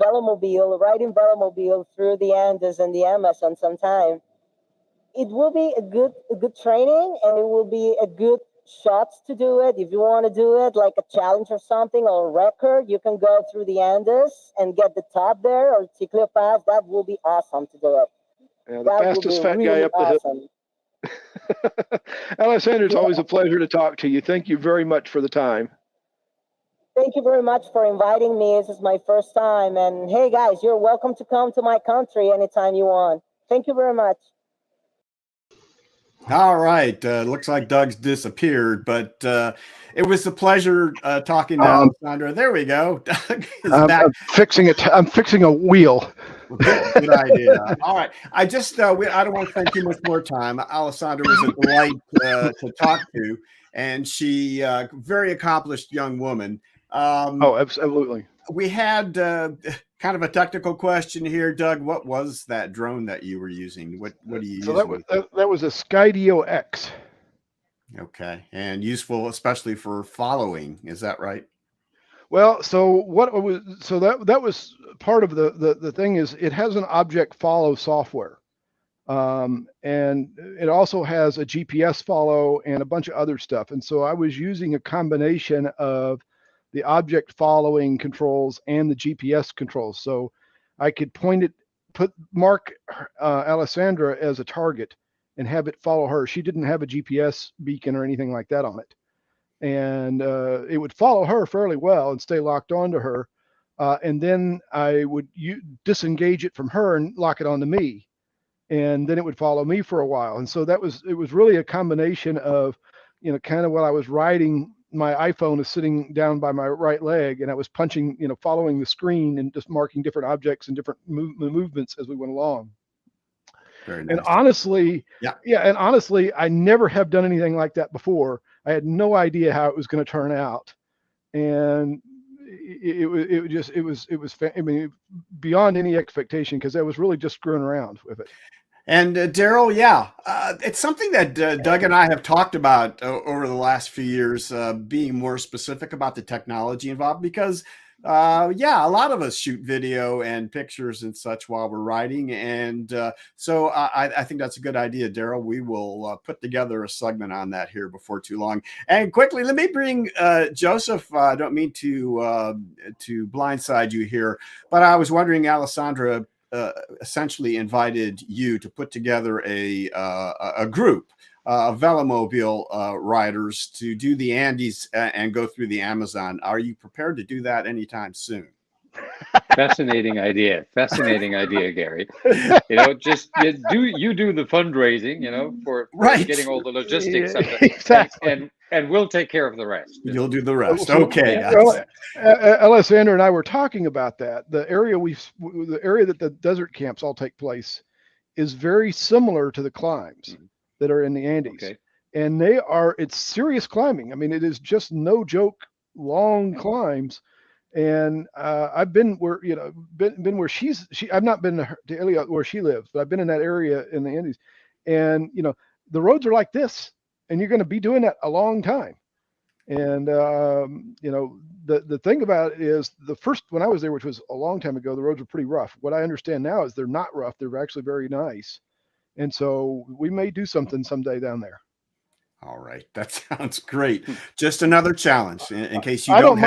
riding Velomobile through the Andes and the Amazon sometime. It will be a good training, and it will be a good shots to do it. If you want to do it like a challenge or something, or a record, you can go through the Andes and get the top there, or Ciclo Pass. That will be awesome to do it. Yeah, the fastest fat guy up the hill. Alessandra, it's always a pleasure to talk to you. Thank you very much for the time. Thank you very much for inviting me. This is my first time. And hey, guys, you're welcome to come to my country anytime you want. Thank you very much. All right. Looks like Doug's disappeared, but it was a pleasure talking to Alessandra. There we go. Doug is back. I'm fixing a wheel. Good idea. All right. I don't want to spend too much more time. Alessandra was a delight to talk to, and she very accomplished young woman. Absolutely. We had kind of a technical question here, Doug. What was that drone that you were using? What are you using? That was a Skydio X. Okay, and useful especially for following. Is that right? Well, that was part of the thing is it has an object follow software, and it also has a GPS follow and a bunch of other stuff. And so I was using a combination of the object following controls and the GPS controls. So I could mark Alessandra as a target and have it follow her. She didn't have a GPS beacon or anything like that on it. And it would follow her fairly well and stay locked onto her. And then I would disengage it from her and lock it onto me. And then it would follow me for a while. And so it was really a combination of, kind of while I was riding, my iPhone is sitting down by my right leg, and I was punching, following the screen and just marking different objects and different movements as we went along. Very nice. And honestly, I never have done anything like that before. I had no idea how it was going to turn out, and it was beyond any expectation, because I was really just screwing around with it. And Daryl, yeah, it's something that Doug and I have talked about over the last few years, being more specific about the technology involved because, yeah, a lot of us shoot video and pictures and such while we're riding. And so I think that's a good idea, Daryl. We will put together a segment on that here before too long. And quickly, let me bring Joseph. I don't mean to blindside you here, but I was wondering, Alessandra, essentially invited you to put together a group of Velomobile riders to do the Andes and go through the Amazon. Are you prepared to do that anytime soon? Fascinating idea, Gary. Just you do the fundraising, for right. getting all the logistics of it, exactly. and we'll take care of the rest. You'll do the rest. Okay. Well, Alessandra and I were talking about that. The area that the desert camps all take place is very similar to the climbs that are in the Andes. Okay. And it's serious climbing. I mean, it is just no joke, long climbs. And I've been where I've not been to Elliot where she lives, but I've been in that area in the Andes. And the roads are like this, and you're going to be doing that a long time. And the thing about it is, when I was there, which was a long time ago, the roads were pretty rough. What I understand now is they're not rough; they're actually very nice. And so we may do something someday down there. All right, that sounds great. Just another challenge in case you I don't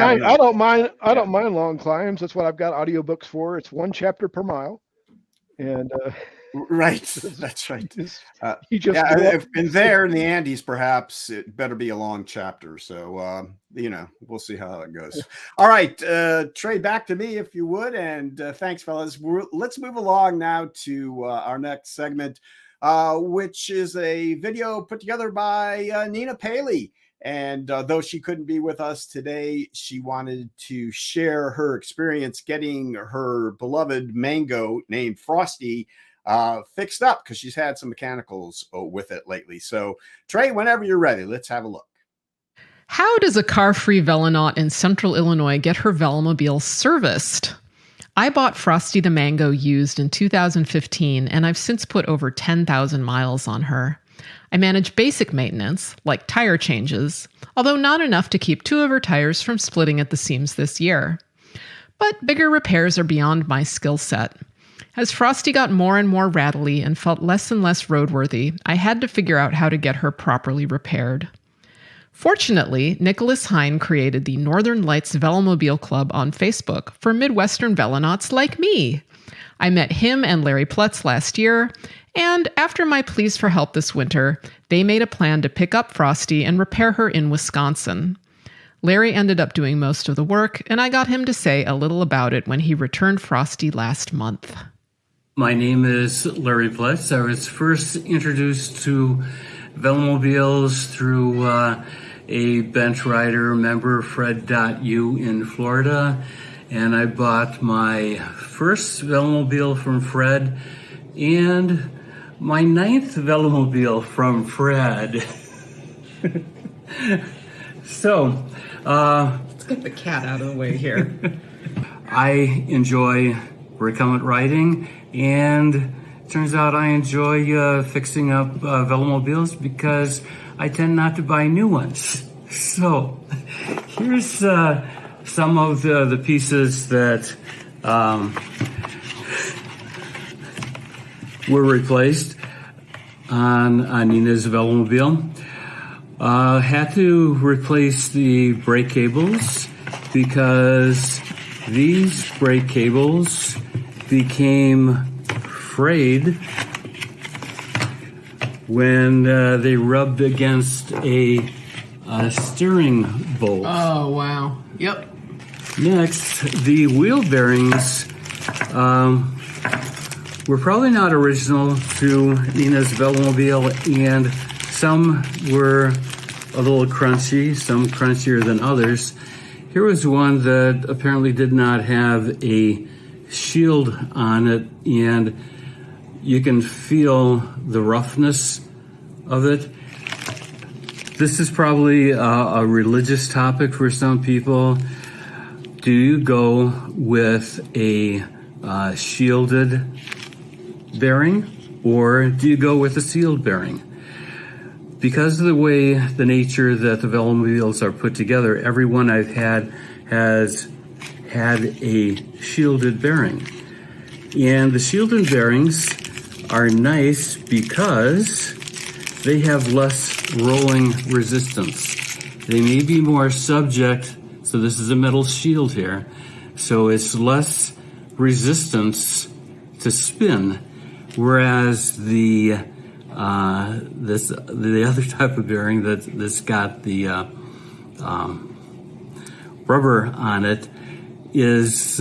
mind long climbs. That's what I've got audiobooks for. It's 1 chapter per mile, and right, that's right. And there in the Andes, perhaps it better be a long chapter. So we'll see how it goes. All right, Trey, back to me if you would, and thanks, fellas. Let's move along now to our next segment. Which is a video put together by Nina Paley. And though she couldn't be with us today, she wanted to share her experience getting her beloved Mango named Frosty fixed up because she's had some mechanicals with it lately. So, Trey, whenever you're ready, let's have a look. How does a car-free velonaut in central Illinois get her Velomobile serviced? I bought Frosty the Mango used in 2015, and I've since put over 10,000 miles on her. I manage basic maintenance, like tire changes, although not enough to keep 2 of her tires from splitting at the seams this year. But bigger repairs are beyond my skill set. As Frosty got more and more rattly and felt less and less roadworthy, I had to figure out how to get her properly repaired. Fortunately, Nicholas Hine created the Northern Lights Velomobile Club on Facebook for Midwestern velonauts like me. I met him and Larry Ploetz last year, and after my pleas for help this winter, they made a plan to pick up Frosty and repair her in Wisconsin. Larry ended up doing most of the work, and I got him to say a little about it when he returned Frosty last month. My name is Larry Ploetz. I was first introduced to Velomobiles through a bench rider member, Fred.U in Florida, and I bought my first Velomobile from Fred and my 9th Velomobile from Fred. So, let's get the cat out of the way here. I enjoy recumbent riding, and it turns out I enjoy fixing up Velomobiles because I tend not to buy new ones. So here's some of the pieces that were replaced on Nina's Velomobile. Had to replace the brake cables because these brake cables became frayed when they rubbed against a steering bolt. Oh, wow. Yep. Next, the wheel bearings were probably not original to Nina's Velomobile, and some were a little crunchy, some crunchier than others. Here was one that apparently did not have a shield on it, and you can feel the roughness of it. This is probably a religious topic for some people. Do you go with a shielded bearing, or do you go with a sealed bearing? Because of the way, the nature that the Velomobiles are put together, every one I've had has had a shielded bearing. And the shielded bearings are nice because they have less rolling resistance. They may be more subject, so this is a metal shield here, so it's less resistance to spin, whereas the other type of bearing that's got the rubber on it is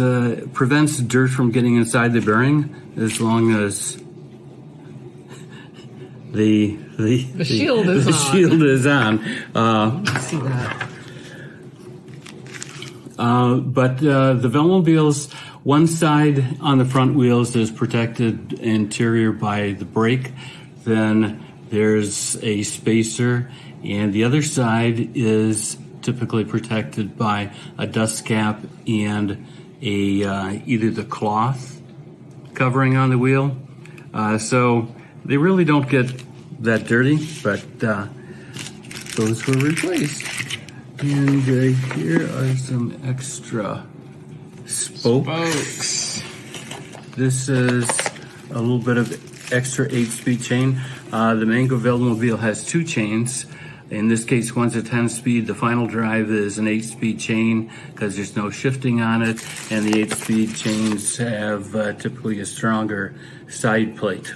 prevents dirt from getting inside the bearing as long as the shield is on. Shield is on. See that. But the Velomobiles, one side on the front wheels is protected interior by the brake. Then there's a spacer, and the other side is typically protected by a dust cap and either the cloth covering on the wheel. So they really don't get that dirty, but those were replaced. And here are some extra spokes. This is a little bit of extra 8-speed chain. The Mango Velomobile has 2 chains. In this case, one's a 10-speed. The final drive is an 8-speed chain because there's no shifting on it, and the 8-speed chains have typically a stronger side plate.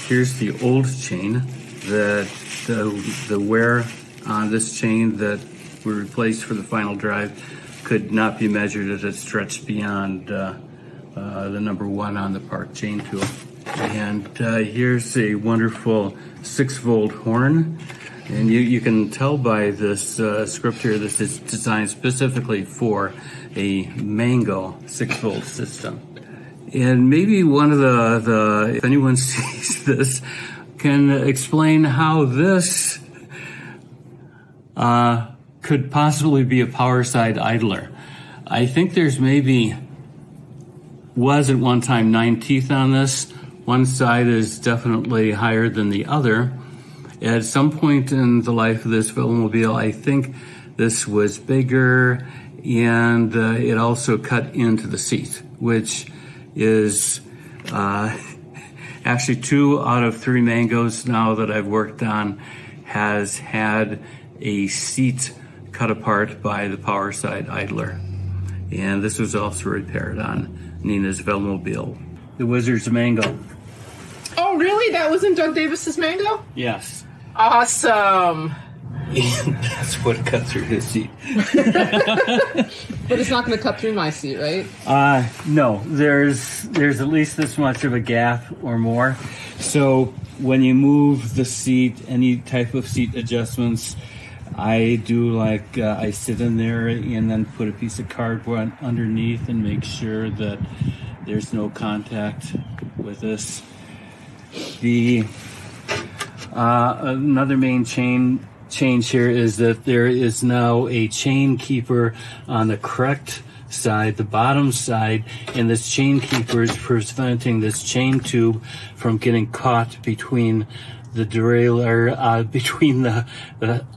Here's the old chain. The wear on this chain that we replaced for the final drive could not be measured as it stretched beyond the number 1 on the park chain tool. And here's a wonderful 6-volt horn. And you can tell by this script here, this is designed specifically for a Mango 6-volt system. And maybe one of the if anyone sees this, can explain how this could possibly be a power side idler. I think there's was at one time 9 teeth on this. One side is definitely higher than the other. At some point in the life of this Velomobile, I think this was bigger, and it also cut into the seat, which is actually 2 out of 3 Mangos now that I've worked on has had a seat cut apart by the power side idler. And this was also repaired on Nina's Velomobile, the Wizard's Mango. Oh, really? That was in Doug Davis's Mango? Yes. Awesome. And that's what cut through his seat. But it's not going to cut through my seat, right? No. There's at least this much of a gap or more. So when you move the seat, any type of seat adjustments, I do I sit in there and then put a piece of cardboard underneath and make sure that there's no contact with this. Another main change here is that there is now a chain keeper on the correct side, the bottom side, and this chain keeper is preventing this chain tube from getting caught between the derailleur, between the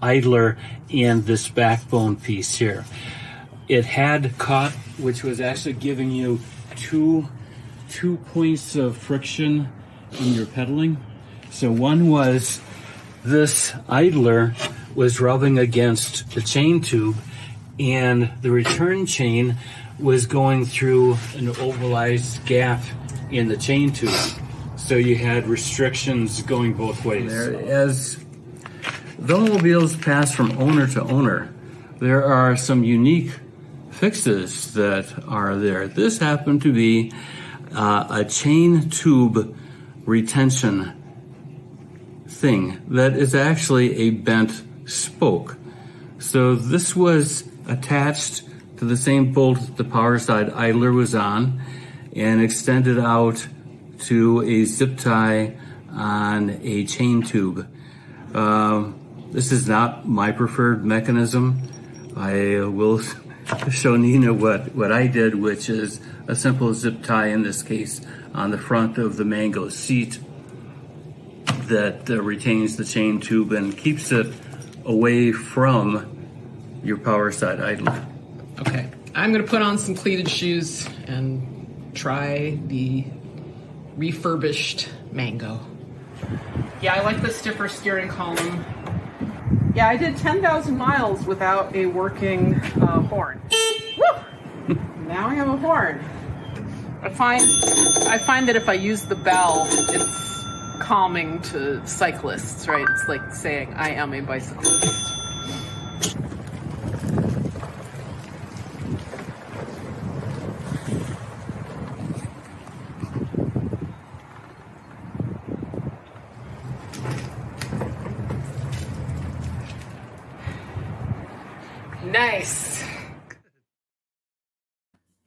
idler and this backbone piece here. It had caught, which was actually giving you two points of friction in your pedaling. So one was this idler was rubbing against the chain tube, and the return chain was going through an ovalized gap in the chain tube. So you had restrictions going both ways. As Velomobiles pass from owner to owner, there are some unique fixes that are there. This happened to be a chain tube retention thing that is actually a bent spoke. So this was attached to the same bolt that the power side idler was on and extended out to a zip tie on a chain tube. This is not my preferred mechanism. I will show Nina what I did, which is a simple zip tie, in this case, on the front of the Mango seat that retains the chain tube and keeps it away from your power side idler. Okay, I'm going to put on some cleated shoes and try the refurbished Mango. Yeah, I like the stiffer steering column. Yeah, I did 10,000 miles without a working horn. Woo! Now I have a horn. I find that if I use the bell, it's calming to cyclists, right? It's like saying, I am a bicyclist. Nice.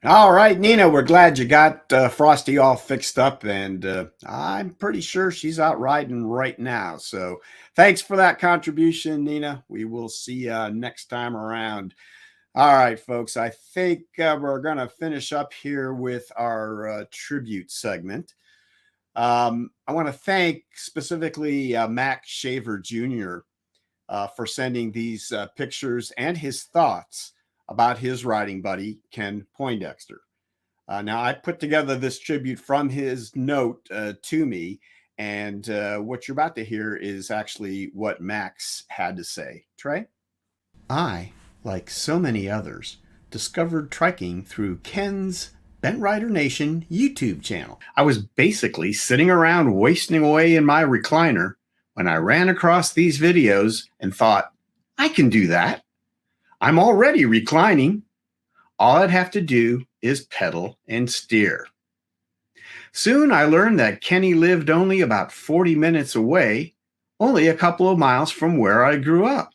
All right, Nina, we're glad you got Frosty all fixed up, and I'm pretty sure she's out riding right now. So thanks for that contribution, Nina. We will see you next time around. All right, folks, I think we're going to finish up here with our tribute segment. I want to thank specifically Mac Shaver Jr. For sending these pictures and his thoughts about his riding buddy, Ken Poindexter. Now, I put together this tribute from his note to me, and what you're about to hear is actually what Max had to say. Trey? I, like so many others, discovered triking through Ken's Bentrider Nation YouTube channel. I was basically sitting around wasting away in my recliner when I ran across these videos and thought, I can do that. I'm already reclining. All I'd have to do is pedal and steer. Soon I learned that Kenny lived only about 40 minutes away, only a couple of miles from where I grew up.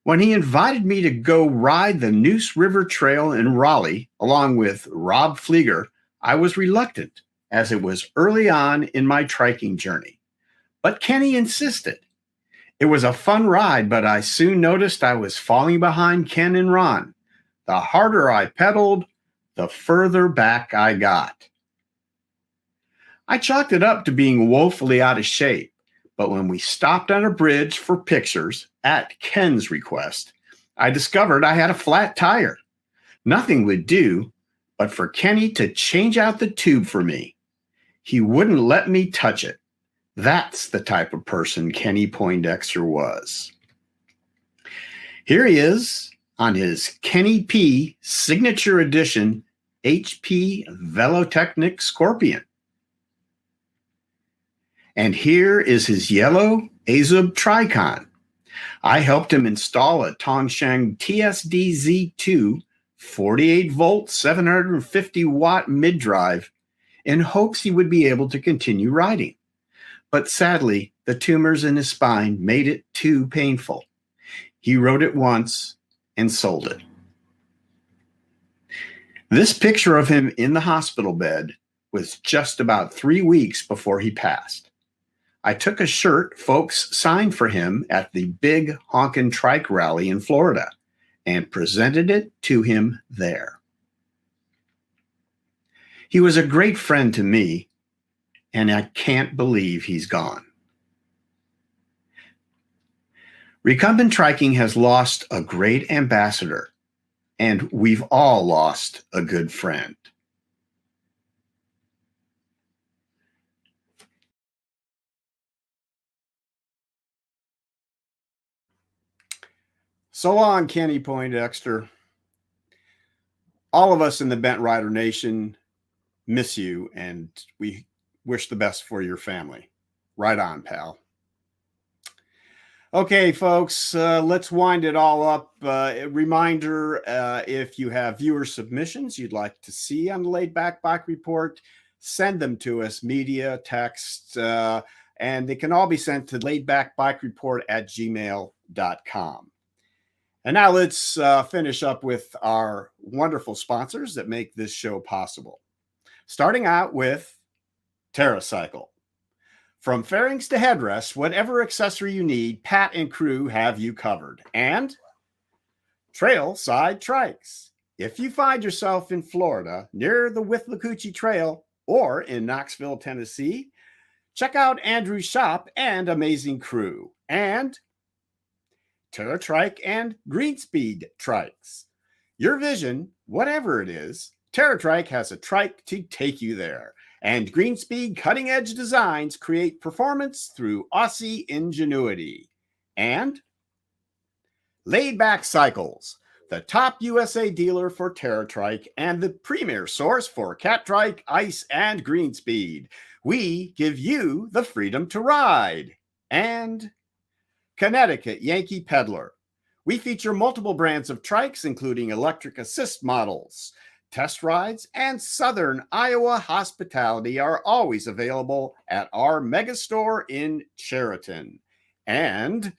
When he invited me to go ride the Neuse River Trail in Raleigh, along with Rob Flieger, I was reluctant, as it was early on in my triking journey. But Kenny insisted. It was a fun ride, but I soon noticed I was falling behind Ken and Ron. The harder I pedaled, the further back I got. I chalked it up to being woefully out of shape, but when we stopped on a bridge for pictures, at Ken's request, I discovered I had a flat tire. Nothing would do but for Kenny to change out the tube for me. He wouldn't let me touch it. That's the type of person Kenny Poindexter was. Here he is on his Kenny P Signature Edition HP Velotechnik Scorpion. And here is his yellow Azub Tricon. I helped him install a Tongsheng TSDZ2 48 volt 750 watt mid-drive in hopes he would be able to continue riding. But sadly, the tumors in his spine made it too painful. He rode it once and sold it. This picture of him in the hospital bed was just about 3 weeks before he passed. I took a shirt folks signed for him at the big honkin' trike rally in Florida and presented it to him there. He was a great friend to me, and I can't believe he's gone. Recumbent triking has lost a great ambassador, and we've all lost a good friend. So long, Kenny Poindexter. All of us in the Bentrider Nation miss you, and we wish the best for your family. Right on, pal. Okay, folks, let's wind it all up. A reminder, if you have viewer submissions you'd like to see on the Laid Back Bike Report, send them to us, media, text, and they can all be sent to laidbackbikereport@gmail.com. And now let's finish up with our wonderful sponsors that make this show possible. Starting out with TerraCycle. From fairings to headrests, whatever accessory you need, Pat and crew have you covered. And Trailside Trikes. If you find yourself in Florida near the Withlacoochee Trail or in Knoxville, Tennessee, check out Andrew's shop and amazing crew. And TerraTrike and Greenspeed trikes. Your vision, whatever it is, TerraTrike has a trike to take you there. And Greenspeed cutting-edge designs create performance through Aussie ingenuity. And Laidback Cycles, the top USA dealer for TerraTrike and the premier source for CatTrike, Ice, and Greenspeed. We give you the freedom to ride. And Connecticut Yankee Peddler. We feature multiple brands of trikes, including electric assist models. Test rides and Southern Iowa hospitality are always available at our mega store in Chariton. And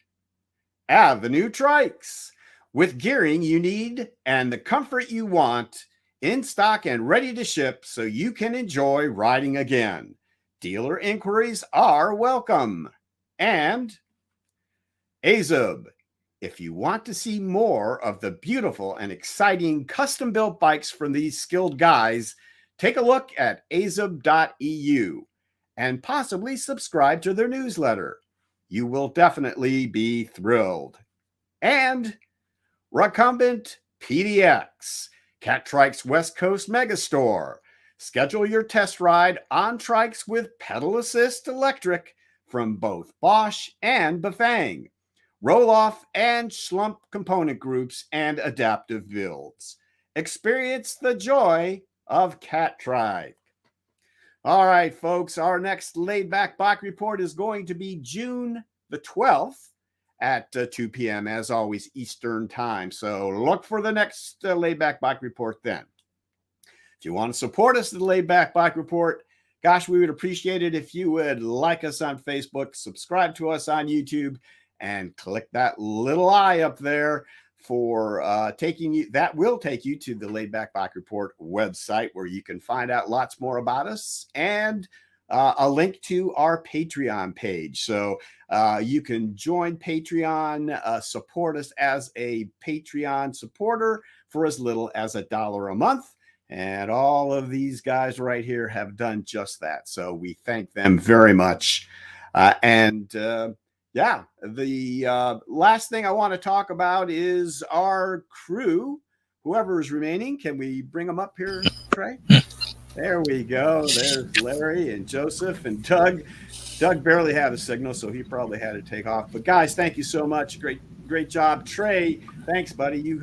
Avenue Trikes, with gearing you need and the comfort you want, in stock and ready to ship so you can enjoy riding again. Dealer inquiries are welcome. And Azub. If you want to see more of the beautiful and exciting custom-built bikes from these skilled guys, take a look at azub.eu and possibly subscribe to their newsletter. You will definitely be thrilled. And Recumbent PDX, CatTrike's West Coast Megastore. Schedule your test ride on trikes with pedal assist electric from both Bosch and Bafang, roll-off and slump component groups, and adaptive builds. Experience the joy of CatTrike. All right, folks, our next Laid Back Bike Report is going to be June the 12th at 2 p.m., as always, Eastern Time. So look for the next Laid Back Bike Report then. If you want to support us at the Laid Back Bike Report, gosh, we would appreciate it if you would like us on Facebook, subscribe to us on YouTube, and click that little eye up there for taking you. That will take you to the Laid Back Bike Report website, where you can find out lots more about us, and a link to our Patreon page. So you can join Patreon, support us as a Patreon supporter for as little as $1 a month. And all of these guys right here have done just that. So we thank them very much. Yeah, the last thing I want to talk about is our crew, whoever is remaining. Can we bring them up here, Trey? There we go. There's Larry and Joseph and Doug. Doug barely had a signal, so he probably had to take off. But guys, thank you so much. Great job. Trey, thanks, buddy. You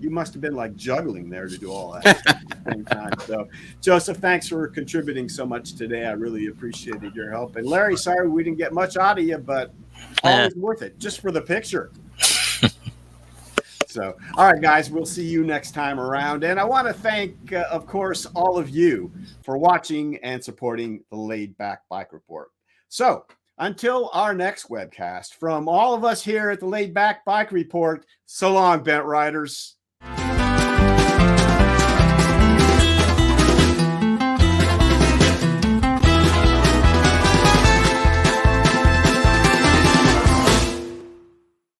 must have been like juggling there to do all that at the same time. So, Joseph, thanks for contributing so much today. I really appreciated your help. And Larry, sorry we didn't get much out of you, but always worth it, just for the picture. So, all right, guys, we'll see you next time around. And I want to thank, of course, all of you for watching and supporting the Laid Back Bike Report. So, until our next webcast, from all of us here at the Laid Back Bike Report, so long, Bent Riders.